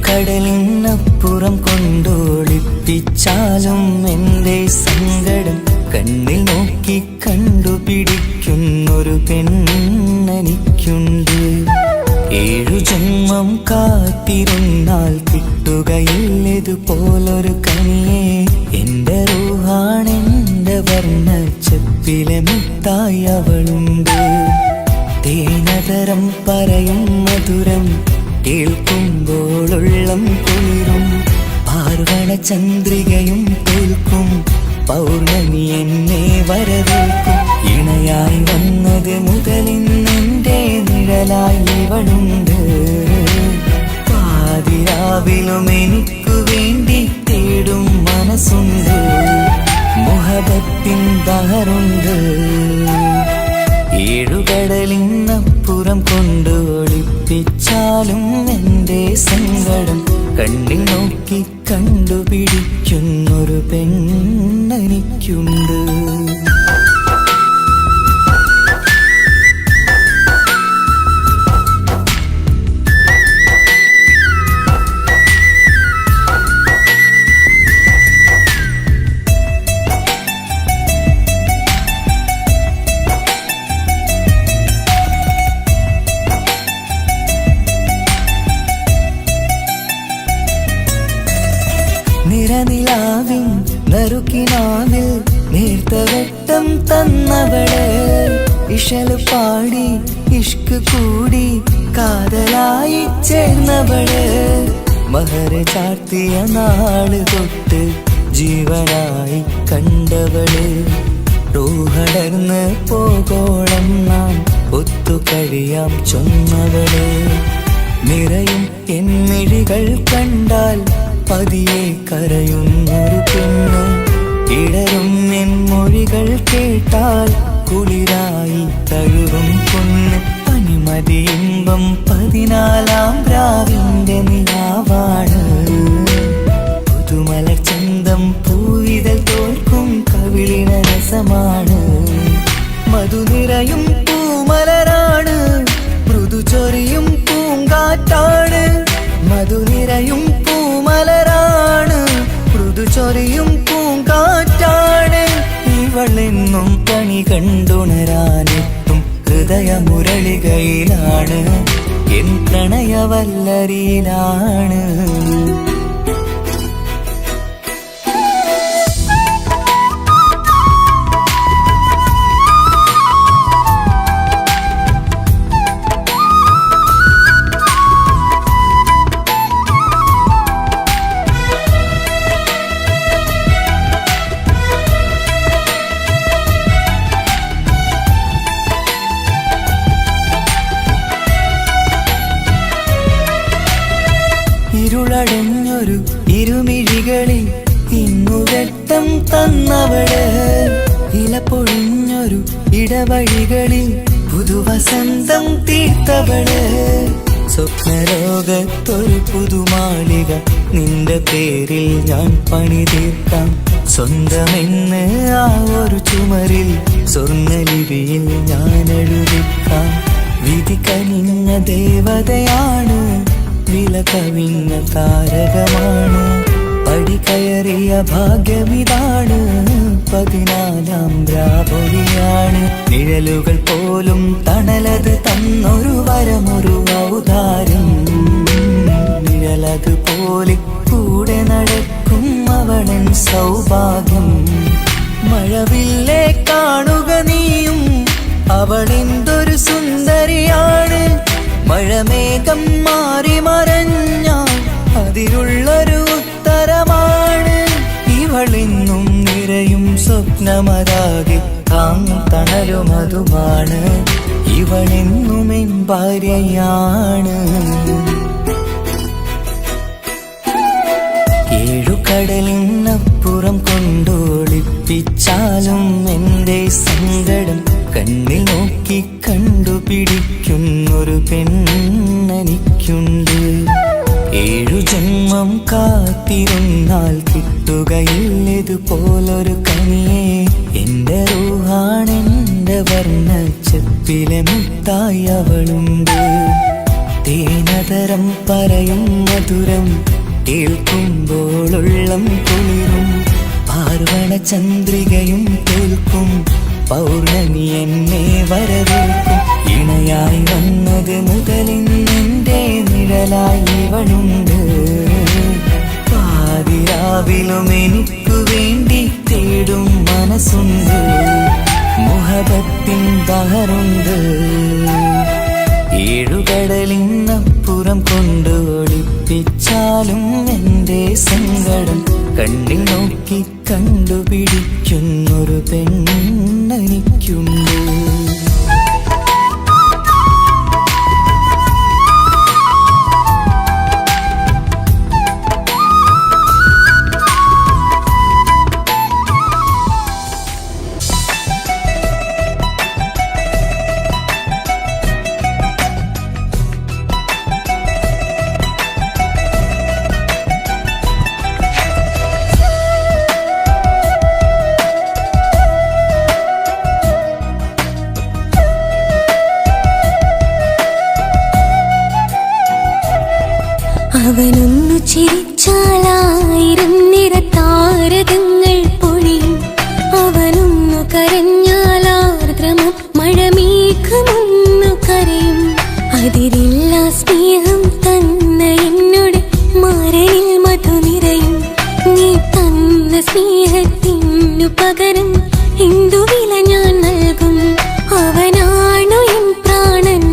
കടലിനപ്പുറം കൊണ്ടോളിപ്പിച്ചാലും എന്റെ സങ്കടം കണ്ണിൽ നോക്കി കണ്ടുപിടിക്കുന്നൊരു പെണ്ണെനിക്കുണ്ട് 7 ജന്മം കാത്തിരുന്നാൽ കിട്ടുകയില്ലതുപോലൊരു കനിയെ എന്റെ റൂഹാണെന്റെ വർണ്ണച്ചപ്പിലെ മുത്തായി അവളുണ്ട് തേനതരം പറയും മധുരം കേൾക്കുമ്പോളുള്ളം കുളിരും പാർവണ ചന്ദ്രികയും തോൽക്കും പൗർണമി എന്നെ വരവേൽക്കും ഇണയായി വന്നത് മുതലിന്നെന്റെ നിഴലായി ഇവളുണ്ട് പാതിരാവിലും എനിക്കു വേണ്ടി തേടും മനസ്സുണ്ട് മുഹബത്ത് മോഹത്തിൻ ബഹറുണ്ട്. ഏഴുകടലിനപ്പുറം കൊണ്ട് ഒളിപ്പിച്ചാലും എൻ്റെ സങ്കടം കണ്ണിൽ നോക്കി കണ്ടുപിടിക്കുന്നൊരു പെണ്ണെനിക്കുണ്ട്. നിറനിലാവിൻ നറുക്കിനാവിൽ നേർത്ത വെട്ടം തന്നവള്, ഇഷല് പാടി ഇഷ്ക് കൂടി കാതലായി ചേർന്നവള്, മഹർ ചാർത്തിയ നാള് തൊട്ട് ജീവനായി കണ്ടവള്, റൂഹടർന്ന് പോകോളം നാം ഒത്തു കഴിയാം ചൊന്നവള്, നിറയും എന്നിഴികൾ കണ്ടാൽ പതിയെ കരയുന്നൊരു പെണ്ണ്, ഇടറും എൻ മൊഴികൾ കേട്ടാൽ കുളിരായി തഴുകും പൊന്ന്, പനിമതി ഇമ്പം 14-ാം രാവിന്റെ നിലാവാണ്, പുതുമലർ ചന്തം പൂവിതൽ തോൽക്കും കവിളിന രസമാണ്, മധുനിറയും പൂമലരാണ്, മൃദു ചൊരിയും പൂങ്കാറ്റാണ്, മധുനിറയും പൂമലരാണ്, മൃദു ചൊരിയും പൂങ്കാറ്റാണ്, ഇവളെന്നും കണി കണ്ടുണരാനെത്തും ഹൃദയമുരളികയിലാണ്, എൻ പ്രണയവല്ലരിയിലാണ്. ഇരുളടഞ്ഞൊരു ഇരുമിഴികളിൽ ഇന്നു വെട്ടം തന്നവള്, ഇല പൊഴിഞ്ഞൊരു ഇടവഴികളിൽ പുതുവസന്തം തീർത്തവള്, സ്വപ്നലോകത്തൊരു പുതുമാളിക നിന്റെ പേരിൽ ഞാൻ പണി തീർക്കാം, സ്വന്തമെന്ന് ആ ഒരു ചുമരിൽ സ്വർണ്ണലിപിയിൽ ഞാൻ എഴുതിക്കാം, വിധി കനിഞ്ഞ ദേവതയാണ്, വില കവിഞ്ഞ താരകമാണ്, പടി കയറിയ ഭാഗ്യമിതാണ്, 14-ാം രാപൊലിയാണ്, നിഴലുകൾ പോലും തണലത് തന്നൊരു വരമൊരു ഔദാര്യം, നിഴലത് പോലെ കൂടെ നടക്കും അവളൻ സൗഭാഗ്യം, മഴവില്ലേ കാണുക നീയും അവളെന്തൊരു സുന്ദരിയാണ്, മഴമേഘം മാറി മറഞ്ഞാൽ അതിലുള്ളൊരു ഉത്തരമാണ്, ഇവളെന്നും നിറയും സ്വപ്നമതാകെ താങ്ങും തണലുമതുമാണ്, ഇവളെന്നും എൻ ഭാര്യയാണ്. ഏഴുകടലിനപ്പുറം കൊണ്ടൊളിപ്പിച്ചാലും എൻ്റെ സങ്കടം കണ്ണിൽ നോക്കി കണ്ടുപിടിക്കുന്നൊരു പെണ്ണെനിക്കുണ്ട്, 7 ജന്മം കാത്തിരുന്നാൽ കിട്ടുകയില്ലതുപോലൊരു കനിയെ, എൻ്റെ റൂഹാണെൻ്റെ വർണ്ണച്ചെപ്പിലെ മുത്തായി അവളുണ്ട്, തേനതരം പറയും മധുരം കേൾക്കുമ്പോളുള്ളം കുളിരും, പാർവണ ചന്ദ്രികയും കേൾക്കും പൗർണമി എന്നെ വരവേൽക്കും, ഇണയായി വന്നത് മുതലിന്നെൻ്റെ നിഴലായി ഇവളുണ്ട്, പാതിരാവിലും എനിക്കു വേണ്ടി തേടും മനസ്സുണ്ട്, മുഹബത്തിൻ ബഹറുണ്ട്. ഏഴുകടലിനപ്പുറം കൊണ്ട് ഒളിപ്പിച്ചാലും എൻ്റെ സങ്കടം കണ്ണിൽ നോക്കി കണ്ടുപിടിക്കുന്നൊരു പെണ്ണെനിക്കുണ്ട്. നിന്നു പകരം എന്തു വില ഞാൻ നൽകും. അവനാണു എൻ പ്രാണൻ,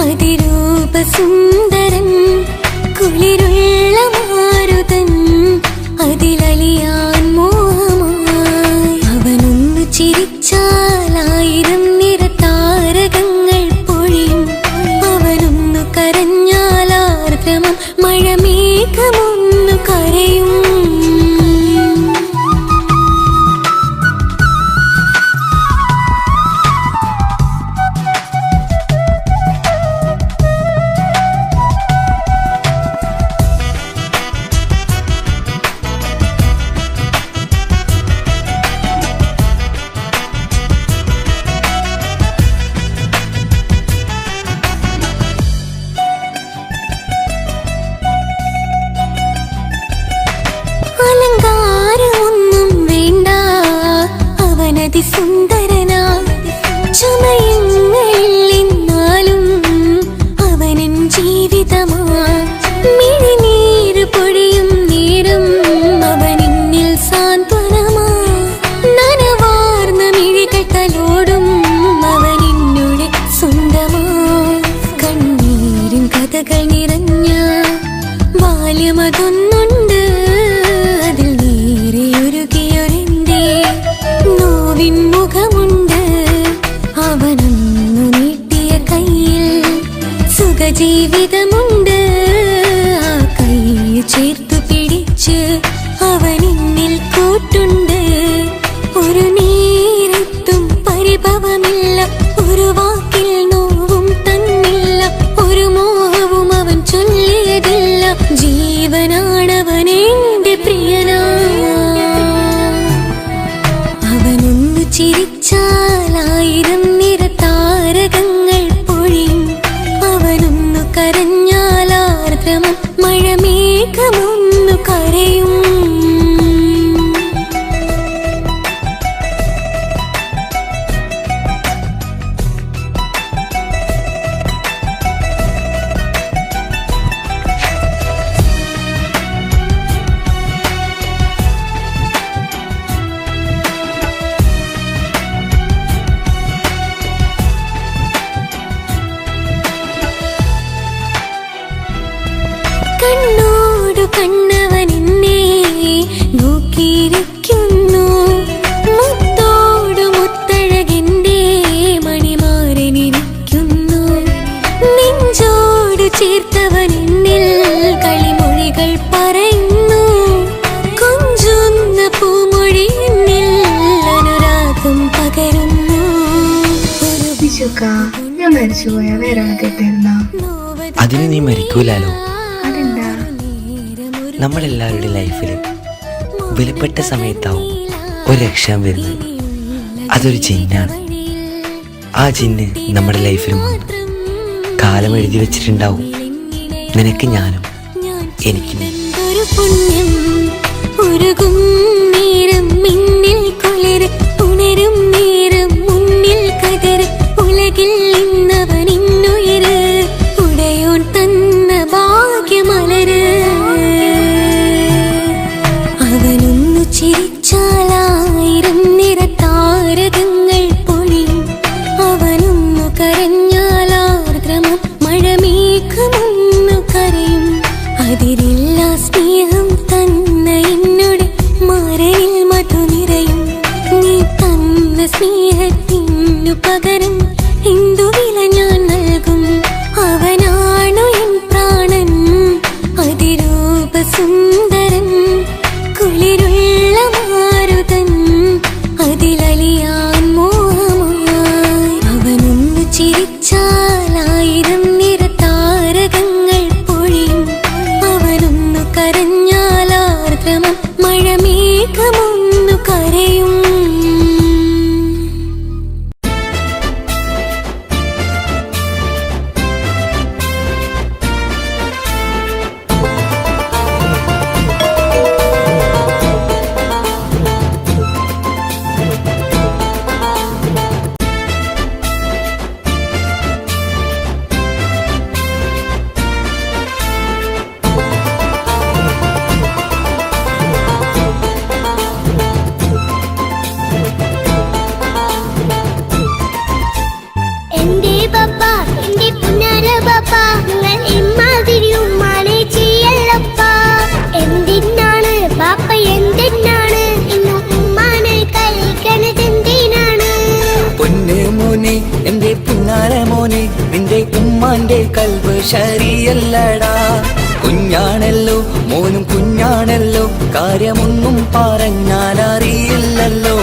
അതിരൂപ സുന്ദരൻ, കുളിരുള്ള മാരുതൻ, അതിലലിയാൻ മോഹമായി. അവനൊന്നു ചിരിച്ചാൽ 1000 നിറതാരകങ്ങൾ പൊഴിയും. അവനൊന്നു കരഞ്ഞാൽ ആർദ്രമം മഴമേഘമൊന്നു കരയും. അലങ്കാരമൊന്നും വേണ്ട, അവനതി സുന്ദരനാ. ചമയങ്ങളിൽ എന്നാലും അവനൻ ജീവിതമാ. മിഴിനീര് പൊഴിയും നേരം അവനിന്നിൽ സാന്ത്വനമാ. നനവാർന്ന മിഴികൾ തലോടും അവനിന്നുടെ സ്വന്തമാ. കണ്ണീരും കഥകൾ നിറഞ്ഞ ബാല്യമതൊന്നുണ്ട്, അതിൽ നീരെയൊരുകിയൊരെന്റെ നോവിൻ മുഖമുണ്ട്. അവനൊന്നു നീട്ടിയ കയ്യിൽ സുഖജീവിതമുണ്ട്. ആ കൈ ചേർത്തു പിടിച്ച് അവനിന്നിൽ കൂട്ടുണ്ട്. ഒരു നേരത്തും പരിഭവമില്ല, ഒരു വാക്കിൽ നോവും തന്നില്ല, ഒരു മോഹവും അവൻ ചൊല്ലിയതില്ല. ജീവനാണവനെന്റെ പ്രിയനാ. അവനൊന്നു ചിരിച്ചാൽ 1000 നിറതാരകങ്ങൾ പൊഴിയും. അവനൊന്നു കരഞ്ഞാൽ ആർദ്രമം മഴമേഘമൊന്നു കരയും. കണ്ണോടു കണ്ണവനെന്നെ നോക്കിയിരിക്കുന്നു. മുത്തോടു മുത്തഴകെന്റെ മണിമാരനിരിക്കുന്നു. നെഞ്ചോട് ചേർത്തവനെന്നിൽ കളിമൊഴികൾ പറയുന്നു. കൊഞ്ചുന്ന പൂമൊഴി എന്നിൽ അനുരാഗം പകരുന്നു. ഞാൻ മരിച്ചുപോയാ വേറെ കേട്ടിരുന്ന അതിന് നീ മരിക്കൂലാലോ. അതെന്താ? നമ്മളെല്ലാവരുടെ ലൈഫിൽ വിലപ്പെട്ട സമയത്താവും ഒരു രക്ഷാൻ വരുന്നത്. അതൊരു ജിന്നാണ്. ആ ജിന്ന് നമ്മുടെ ലൈഫിലും വന്നു കാലം എഴുതി വെച്ചിട്ടുണ്ടാവും. നിനക്ക് ഞാനും എനിക്ക് നീ. ഒരു പുണ്യം ഉരുകും നേരം മിന്നിൽ കുളിർ ഉണരും നേരം മുന്നിൽ കതിർ. ഉലകിൽ ഇന്നവൻ ഇന്നുയിര് ഉടയോൻ തന്ന ഭാഗ്യമലര്. അവനൊന്നു ചിരിച്ചാൽ 1000 നിറതാരകങ്ങൾ പൊഴിയും. അവനൊന്നു കരഞ്ഞാൽ ആർദ്രമം മഴമേഘമൊന്നു കരയും. അതിരില്ല സ്നേഹം തന്ന എന്നോട് മരണിൽ മധു നിറയും. നീ തന്ന സ്നേഹത്തിനു പകരം എന്തു വില ഞാൻ നൽകും. അവനാണു എൻ പ്രാണൻ, അതിരൂപ സുന്ദരൻ, കുളിരുള്ള മാരുതൻ, അതിലലിയാൻ മോഹമായി. അവനൊന്നു ചിരിച്ചാൽ 1000 നിറതാരകങ്ങൾ പൊഴിയും. അവനൊന്നു കരഞ്ഞാൽ ആർദ്രമം മഴമേഘമൊന്നു കരയും. കൽബ് ശരിയല്ലടാ. കുഞ്ഞാണല്ലോ മോനും കുഞ്ഞാണല്ലോ, കാര്യമൊന്നും പറഞ്ഞാൽ അറിയില്ലല്ലോ.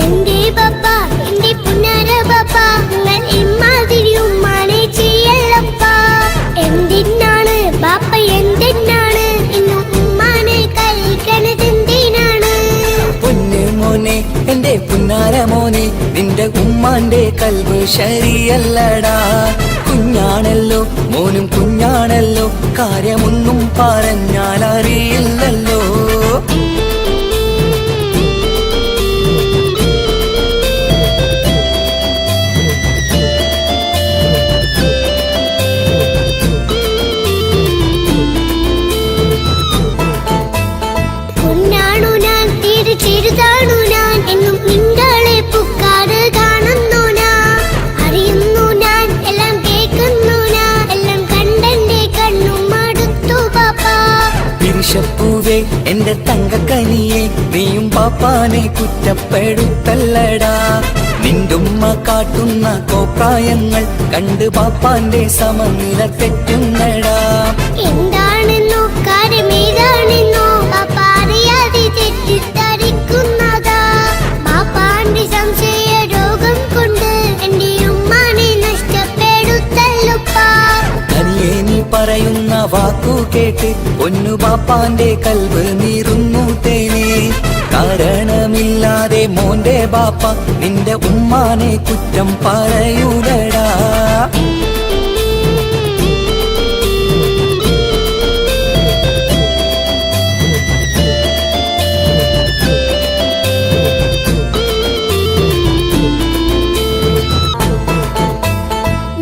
എന്റെ പപ്പ എന്റെ പുന്നാര പപ്പ, നിങ്ങൾ ഇമ്മാതിരി ഉമ്മാനെ ചെയ്യല്ലപ്പ. എന്തിനാണ് ബാപ്പ എന്തിനാണ് ഇന്നും ഉമ്മാനെ കഴിക്കണതെന്തിനാണ്? പൊന്നു മോനെ എന്റെ പുന്നാര മോനെ, നിന്റെ ഉമ്മാന്റെ കൽബ് ശരിയല്ലടാ. കുഞ്ഞാണല്ലോ മോനും കുഞ്ഞാണല്ലോ, കാര്യമൊന്നും പറഞ്ഞാൽ അറിയില്ലല്ലോ. പൊന്നാണു ഞാൻ തീരെ ചെറുതാണു ഞാൻ, എന്നും നിങ്ങളെ പുക്കാറ് കാണുന്നു ഞാൻ. അറിയുന്നു ഞാൻ എല്ലാം കേൾക്കുന്നു ഞാൻ, എല്ലാം കണ്ടെന്റെ കണ്ണും മടുത്തു പാപ്പ. പിരിശപ്പൂവേ എന്റെ തങ്കക്കനിയെ, നീയും പാപ്പാനെ കുറ്റപ്പെടുത്തല്ലടാ. നിന്റുമ്മ കാട്ടുന്ന കോപ്രായങ്ങൾ കണ്ട് പാപ്പാന്റെ സമനില തെറ്റുന്നടാ. എന്താണെന്നോ കാര്യമേതാണെന്നോ പാപ്പ അറിയാതെ തെറ്റിദ്ധരിക്കുന്നതാ. പാപ്പാന്റെ സംശയ രോഗം കൊണ്ട് എന്റെ ഉമ്മാനെ നഷ്ടപ്പെടുത്തല്ലുപ്പാ. തനിയെ നീ പറയുന്ന വാക്കു കേട്ട് പൊന്നു പാപ്പാന്റെ കൽബ് നീറുന്നു തേനെ. കാരണമില്ലാതെ മോന്റെ ബാപ്പ നിന്റെ ഉമ്മാനെ കുറ്റം പറയൂലടാ.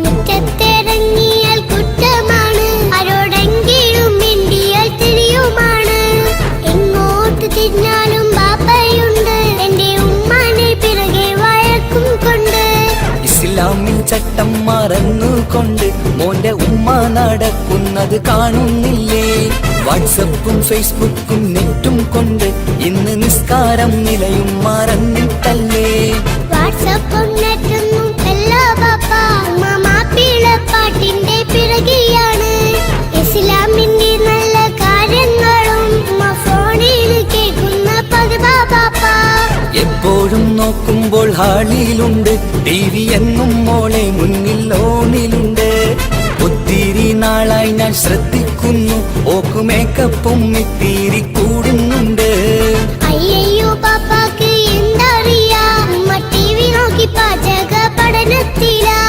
മുറ്റത്തിറങ്ങിയാൽ കുറ്റമാണ്, ആരോടെങ്കിലും മിണ്ടിയാൽ തിരിയുമാണ്. എങ്ങോട്ട് തിരിഞ്ഞാലും ബാപ്പയുണ്ട്, എന്റെ ഉമ്മാനെ പിറകെ വഴക്കും കൊണ്ട്. ഇസ്ലാമിൽ ചട്ടം മറന്നുകൊണ്ട് മോന്റെ ഉമ്മ നടക്കുന്നത് കാണുന്നില്ലേ? വാട്സപ്പും ഫേസ്ബുക്കും നെറ്റും കൊണ്ട് ഇന്ന് നിസ്കാരം നിലയും മറന്നിട്ടല്ലേ? വാട്സപ്പും നെറ്റൊന്നും അല്ല ബാപ്പ, ഉമ്മ മാപ്പിളപ്പാട്ടിന്റെ പിറകെയാണ്. ഇസ്ലാമിന്റെ നല്ല കാര്യങ്ങളും ഉമ്മ ഫോണിൽ കേൾക്കുന്ന പതിവാ ബാപ്പ. എപ്പോഴും നോക്കുമ്പോൾ ഹാളിലുണ്ട് TV എന്നും മോളെ മുന്നിൽ ഓണിലുണ്ട്. ഒത്തിരി നാളായി ഞാൻ ശ്രദ്ധിക്കുന്നു, ഓക്ക് മേക്കപ്പും ഇത്തിരി കൂടുന്നുണ്ട്. അയ്യോ പാപ്പാക്ക് എന്തറിയാ, ഉമ്മ TV നോക്കി പാചക പഠനത്തിലാ.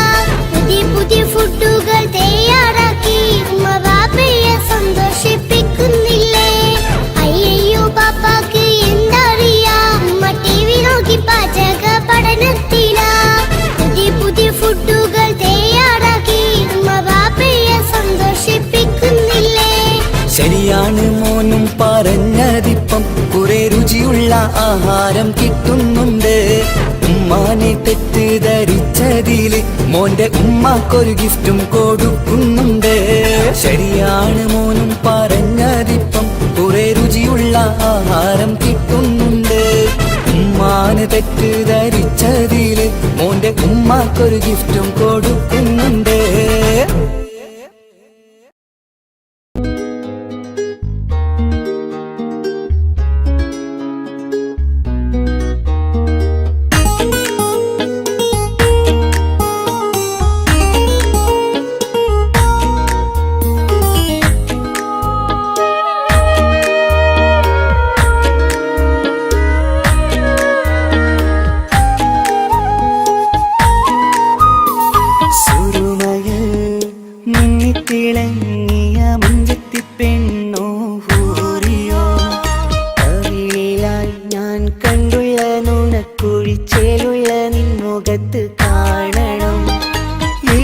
പുതിയ പുതിയ ഫുഡുകൾ തയ്യാറാക്കി ഉമ്മ ബാപ്പയെ സന്തോഷിപ്പിക്കുന്നില്ലേ? അയ്യോ പാപ്പാക്ക് എന്തറിയാ, ഉമ്മ TV നോക്കി പാചക പഠനത്തിലാ. പുതിയ പുതിയ ഫുഡുകൾ തയ്യാറാക്കി ഉമ്മ ബാപ്പയെ സന്തോഷിപ്പിക്കുന്നില്ലേ? ശരിയാണ് മോനും പറഞ്ഞതിപ്പം, കുറെ രുചിയുള്ള ആഹാരം കിട്ടുന്നുണ്ട്. ഉമ്മാനെ തെറ്റിദ്ധരിച്ചതില് മോന്റെ ഉമ്മാക്കൊരു ഗിഫ്റ്റും കൊടുക്കുന്നുണ്ട്. ശരിയാണ് മോനും പറഞ്ഞതിപ്പം, കുറെ രുചിയുള്ള ആഹാരം കിട്ടുന്നുണ്ട്. ഉമ്മാന് തെറ്റിദ്ധരിച്ചതില് മോന്റെ ഉമ്മാക്കൊരു ഗിഫ്റ്റും കൊടുക്കുന്നുണ്ട്. തിളങ്ങിയ മുഞ്ചത്തി പെണ്ണോ ഹൂറിയോ, കവിളിലായി ഞാൻ കണ്ടുള്ള നുണക്കുഴിച്ചേലുള്ള നിൻമുഖത്ത് കാണണം.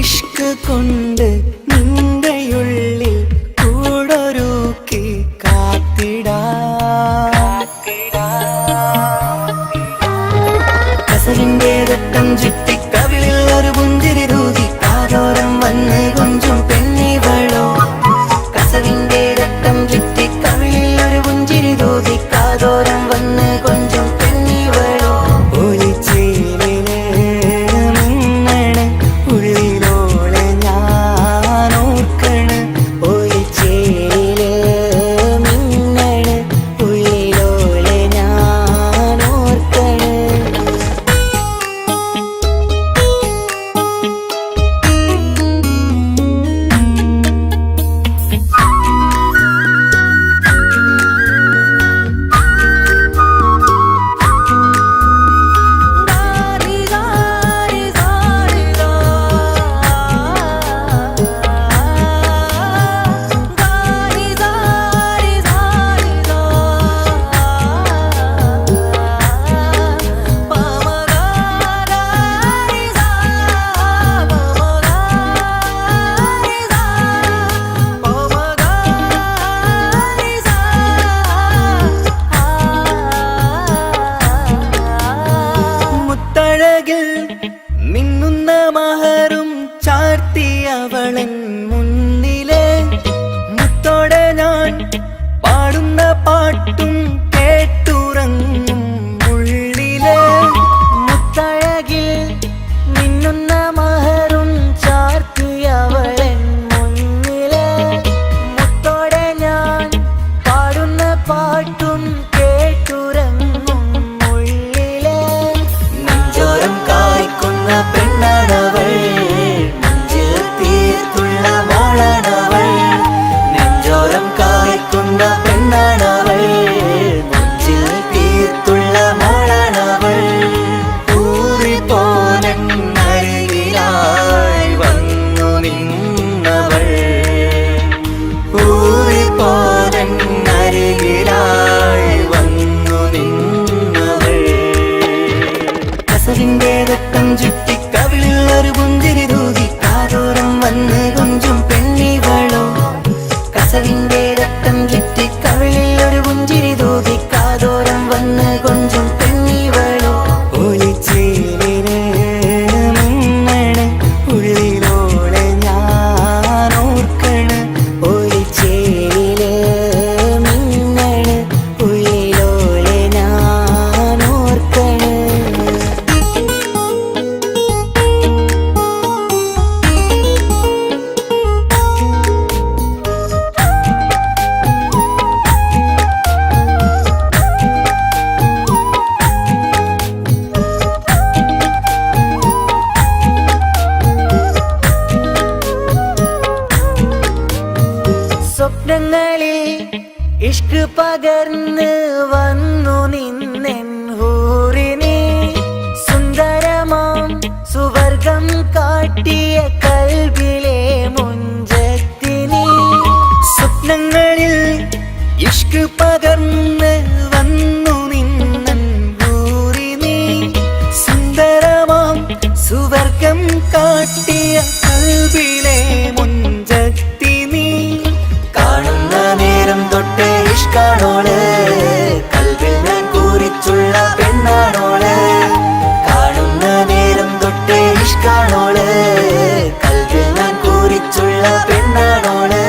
ഇഷ്ക് കൊണ്ട് നിന്റെയുള്ളിൽ കൂടൊരുക്കി കാത്തിടാ. കസലിന്റെ രക്തം ചുറ്റി കവിളിൽ ഒരു പുഞ്ചിരി തൂകി കാതോരം വന്ന് കൊഞ്ചും പെണ്ണിവളോ. കസവിന്റെ രക്തം ചുറ്റി കവിളിൽ ഒരു പുഞ്ചിരി തൂകി കാതോരം വന്ന് കൊഞ്ചും പെണ്ണിവളോ. ഒളിച്ചേലിന് മിന്നണ ഉള്ളിലോളെ ഞാനോ കസവിന്റെ രക്തം ചുറ്റി കവിളിൽ ഒരു പുഞ്ചിരി തൂകി കാതോരം വന്ന് കൊഞ്ചും പെണ്ണിവളോ കസവിന്റെ രക്തം ചുറ്റി കവിളിൽ ഒരു പുഞ്ചിരി തൂകി കാതോരം വന്ന് കൊഞ്ചും പെണ്ണിവളോ ഒളിച്ചേലിന് മിന്നണ് ഉള്ളിലോളെ ഞാൻ ഓർക്കണ് ഒളിച്ചേലില് മിന്നണ് ഉള്ളിലോളെ ഞാൻ ഓർക്കണ് സ്വപ്നങ്ങളിൽ ഇഷ്ക് പകർന്ന് വന്നു നിന്നെൻ ഹൂറിനെ സുന്ദരമാം സുവർഗം കാട്ടിയ കൽബിലെ മുഞ്ചത്തിനെ സ്വപ്നങ്ങളിൽ ഇഷ്ക് പകർന്ന് വന്നു നിന്നെൻ ഹൂറിനെ സുന്ദരമാം സുവർഗം കാട്ടിയ കൽബിലെ മുഞ്ചത്തിനെ കാണുന്ന നേരം തൊട്ട് ഇഷ്കാണോള് കൽവിൽ ഞാൻ കൂറിച്ചുള്ള പെണ്ണാണോള് കാണുന്ന നേരം തൊട്ട് ഇഷ്കാണോള് കൽവിൽ ഞാൻ കൂറിച്ചുള്ള പെണ്ണാണോള്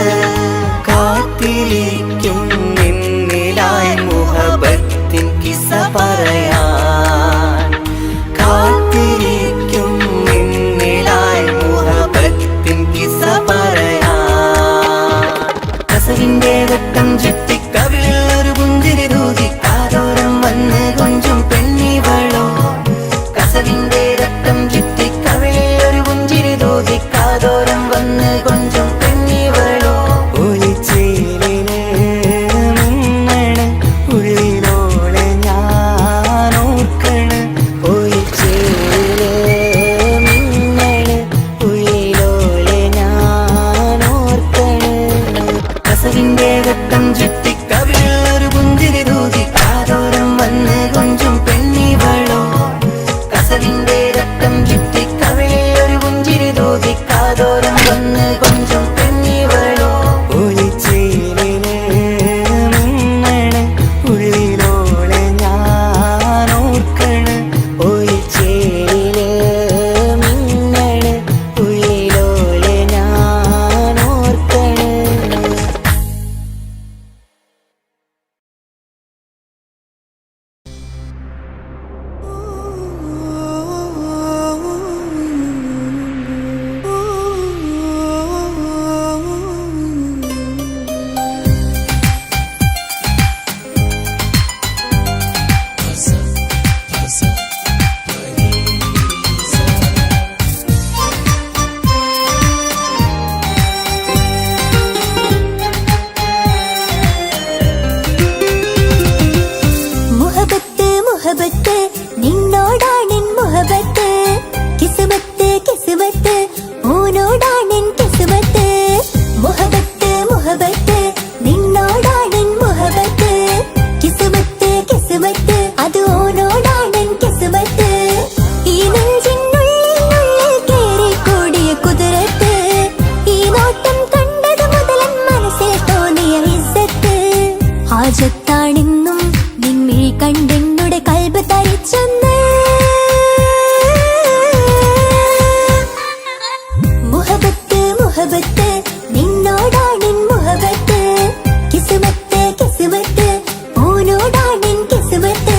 കാത്തിരിക്കും നിന്നിലായി മുഹബത്തിൻ കിസ്സ പറയാൻ കാത്തിരിക്കും നിന്നിലായി മുഹബത്തിൻ കിസ്സ പറയാൻ കസവിന്റെ രക്തം ചുറ്റി കവിളിൽ ഒരു പുഞ്ചിരി തൂകി കാതോരം വന്ന് കൊഞ്ചും പെണ്ണിവളോ കസവിന്റെ രക്തം ചുറ്റി കവിളിൽ ഒരു പുഞ്ചിരി തൂകി കാതോരം വന്ന് കൊഞ്ചും പെണ്ണിവളോ ഒളിച്ചേലിന് മിന്നണ് ഉള്ളിലോളെ ഞാൻ ഓർക്കണ് ഒളിച്ചേലില് മിന്നണ് ഉള്ളിലോളെ ഞാൻ ഓർക്കണ് കസവിന്റെ രക്തം ചുറ്റി കവിളിൽ ഒരു പുഞ്ചിരി തൂകി കാതോരം വന്ന് കൊഞ്ചും പെണ്ണിവളോ കസവിന്റെ രക്തം ചുറ്റി കവിളിൽ ഒരു പുഞ്ചിരി തൂകി കാതോരം വന്ന് കൊഞ്ചും പെണ്ണിവളോ ഒളിച്ചേലിന് മിന്നണ് ഉള്ളിലോളെ ഞാൻ ഓർക്കണ് ഒളിച്ചേലില് മിന്നണ് ഉള്ളിലോളെ ഞാൻ ഓർക്കണ് മുഹബത്ത് മുഹബത്ത് നിന്നോടാണെൻ മുഹബത്ത് കിസ്മത്ത് കിസ്മത്ത് ഓനോടാണെൻ കിസ്മത്ത് മുഹബത്ത് മുഹബത്ത് നിന്നോടാണെൻ മുഹബത്ത് കിസ്മത്ത് കിസ്മത്ത് അത് ഓനോടാണെൻ കിസ്മത്ത് ഈ നെഞ്ചിനുള്ളിൽ കേറിക്കൂടിയ കുതിരത്ത് ഈ നോട്ടം കണ്ടത് മുതലൻ മനസ്സിൽ തോന്നിയ ഇസ്സത്ത് ഹാജത്താണെന്നും നിൻമിഴി കണ്ടെന്നുടെ കൽബ് തരിച്ചെന്ന് മുഹബത്ത് മുഹബത്ത് നിന്നോടാണെൻ മുഹബത്ത് കിസ്മത്ത് കിസ്മത്ത് ഓനോടാണെൻ കിസ്മത്ത്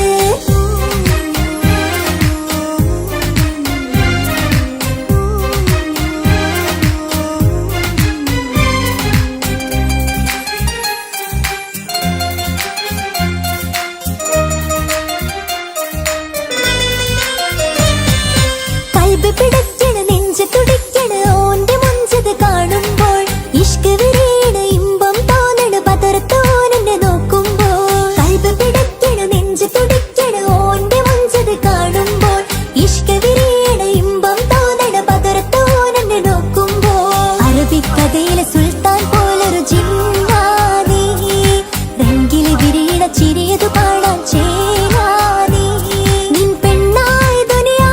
കൽബ് പിടയ്ക്കണ് നെഞ്ച് തുടിക്കണ് ഓന്റെ മുഞ്ചത് കാണുമ്പോൾ ഇഷ്ക് വിരിയണ് ഇമ്പം തോന്നണ് പതർത്തോനെ നോക്കുമ്പോൾ കൽബ് പിടയ്ക്കണ് നെഞ്ച് തുടിക്കണ് ഓന്റെ മുഞ്ചത് കാണുമ്പോൾ ഇഷ്ക് വിരിയണ് ഇമ്പം തോന്നണ് പതർത്തോനെ നോക്കുമ്പോൾ അറബിക്കഥയിലെ സുൽത്താൻ പോലൊരു ജിന്നാനി രംഗില് വിരിയണ ചിരിയതു കാണാൻ ചേരാനി നിൻ പെണ്ണായി ദുനിയാ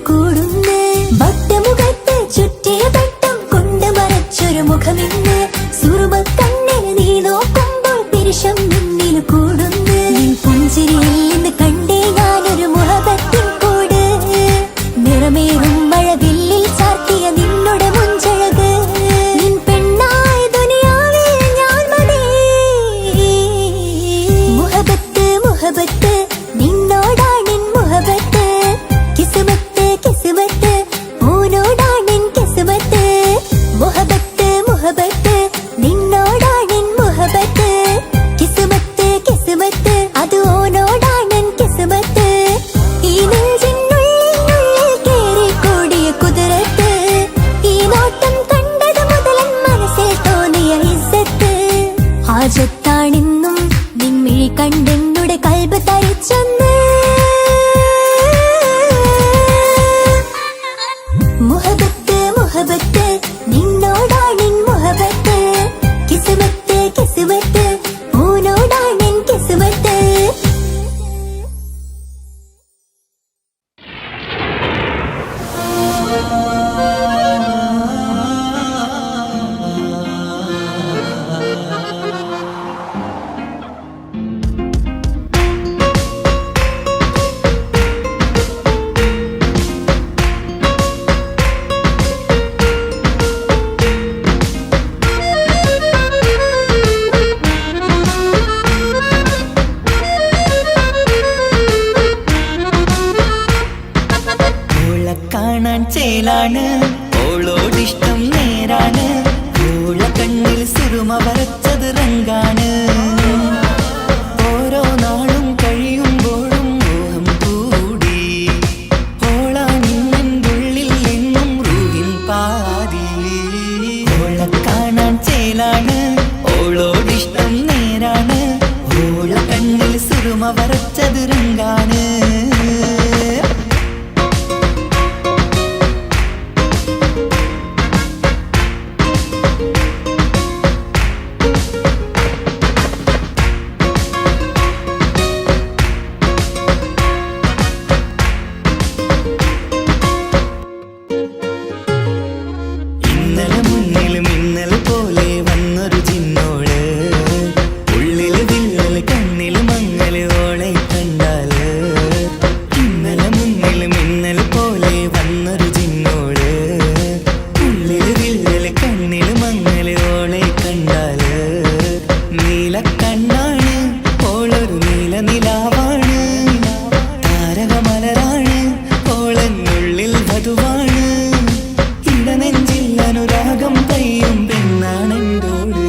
കൂടുന്നു വട്ടമുഖത്ത് ചുറ്റിയ വട്ടം കൊണ്ട് മറച്ചൊരു മുഖമിന്ന് സുറുമക്കണ്ണിന് നീ നോക്കുമ്പോൾ പിരിശം നിന്നിൽ കൂടുന്നു നിൻ പുഞ്ചിരിയിൽ നിന്ന് കണ്ടേ ഞാനൊരു മുഹബത്തിൻ കൂട് നിറമേറും മഴവില്ലിൽ ചാർത്തിയ നിന്നുടെ മുഞ്ചഴക് നിൻ പെണ്ണായ ദുനിയാവിൽ ഞാൻ മതി മുഹബത്ത് മുഹബത്ത് നിന്നോടാണെൻ മുഹബത്ത് കിസ്മത്ത് കിസ്മത്ത് ഓനോടാണെൻ കിസ്മത്ത് മുഹബത്ത് മുഹബത്ത് നിന്നോടാണെൻ മുഹബത്ത് കിസ്മത്ത് കിസ്മത്ത് അത് ഓനോടാണെൻ കിസ്മത്ത് ഈ നെഞ്ചിനുള്ളിൽ കേറിക്കൂടിയ കുതിരത്ത് ഈ നോട്ടം കണ്ടത് മുതലൻ മനസ്സിൽ തോന്നിയ ഇസ്സത്ത് ഹാജത്താണെന്നും നിൻമിഴി കണ്ടെന്നുടെ കൽബ് തരിച്ചെന്ന് മുഹബത്ത് മുഹബത്ത് നിന്നോടാണെൻ മുഹബത്ത് കിസ്മത്ത് കിസ്മത്ത് ഓനോടാണെൻ കിസ്മത്ത് ഓളെ കാണാൻ ചേലാണ് ഓളോടിഷ്ടം നേരാണ് ഓള കണ്ണിൽ സുറുമ വരച്ചത് റങ്കാണ് ഓരോ നാളും കഴിയുമ്പോഴും മോഹം കൂടി ഓളാണിന്നുള്ളിൽ എന്നും റൂഹിൻ പാതി ഓളെ കാണാൻ ചേലാണ് ഓളോടിഷ്ടം നേരാണ് ഓള കണ്ണിൽ സുറുമ വരച്ചത് റങ്കാണ് ഇന്നലെ മുന്നിൽ മിന്നൽ പോലെ വന്നൊരു ചിന്നോള് ഉള്ളിൽ വില്ലൽ കണ്ണിൽ മങ്ങൽ ഓളെ കണ്ടാല് ഇന്നലെ മുന്നിൽ മിന്നൽ പോലെ വന്നൊരു ചിന്നോള് ഉള്ളിൽ വില്ലൽ കണ്ണിൽ മങ്ങൽ ഓളെ കണ്ടാല് നീല കണ്ണാണ് ഓളൊരു നീല നിലാവാണ് താരകമലരാണ് ഓളെന്നുള്ളിൽ വധുവാണ് ഇടനെഞ്ചിൽ അനുരാഗം കയ്യും പെണ്ണാണെന്തോട്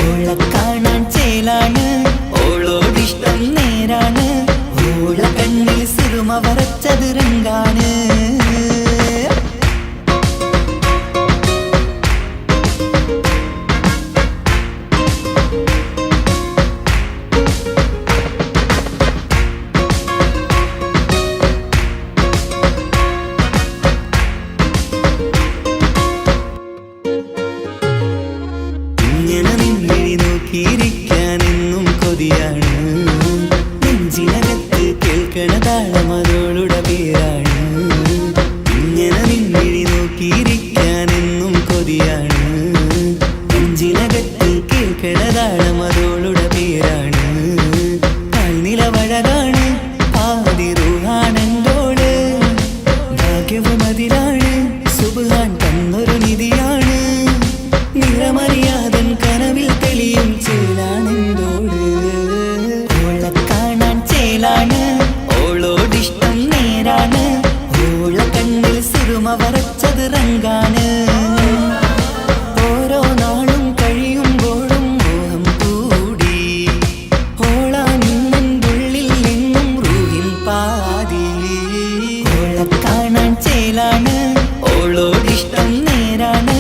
ഓളെ കാണാൻ ചേലാണ് ഓളോടിഷ്ടം നേരാണ് ഓള കണ്ണിൽ സുറുമ വരച്ചത് റങ്കാണ് ഇങ്ങനെ നിന്നിഴി നോക്കിയിരിക്കാനെന്നും കൊതിയാണ് നെഞ്ചിനകത്ത് കേൾക്കണ താളം അതോളുടെ പേരാണ് ഇങ്ങനെ നിന്നിഴി നോക്കിയിരിക്കാനെന്നും കൊതിയാണ് നെഞ്ചിനകത്ത് കേൾക്കണ താളം അതോളുടെ പേരാണ് കാൽനിലവഴകാണ് ആദി റൂഹാണെന്തോട് ഭാഗ്യവും അതിലാണ് സുബ്ഹാൻ തന്നൊരു നിധിയാണ് നിറമറിയാതൻ കനവിൽ തെളിയും ചേലാണെന്തോട് ഓളെ കാണാൻ ചേലാണ് ഓളോടിഷ്ടം നേരാണ് ഓള കണ്ണിൽ സുറുമ വരച്ചത് റങ്കാണ് ഓരോ നാളും കഴിയുമ്പോഴും മോഹം കൂടി ഓളാണിന്നുള്ളിൽ എന്നും റൂഹിൻ പാതി ഓളെ കാണാൻ ചേലാണ് ഓളോടിഷ്ടം നേരാണ്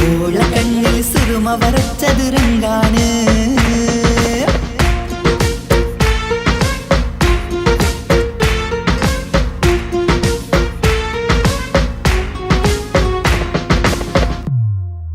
ഓള കണ്ണിൽ സുറുമ വരച്ചത് റങ്കാണ്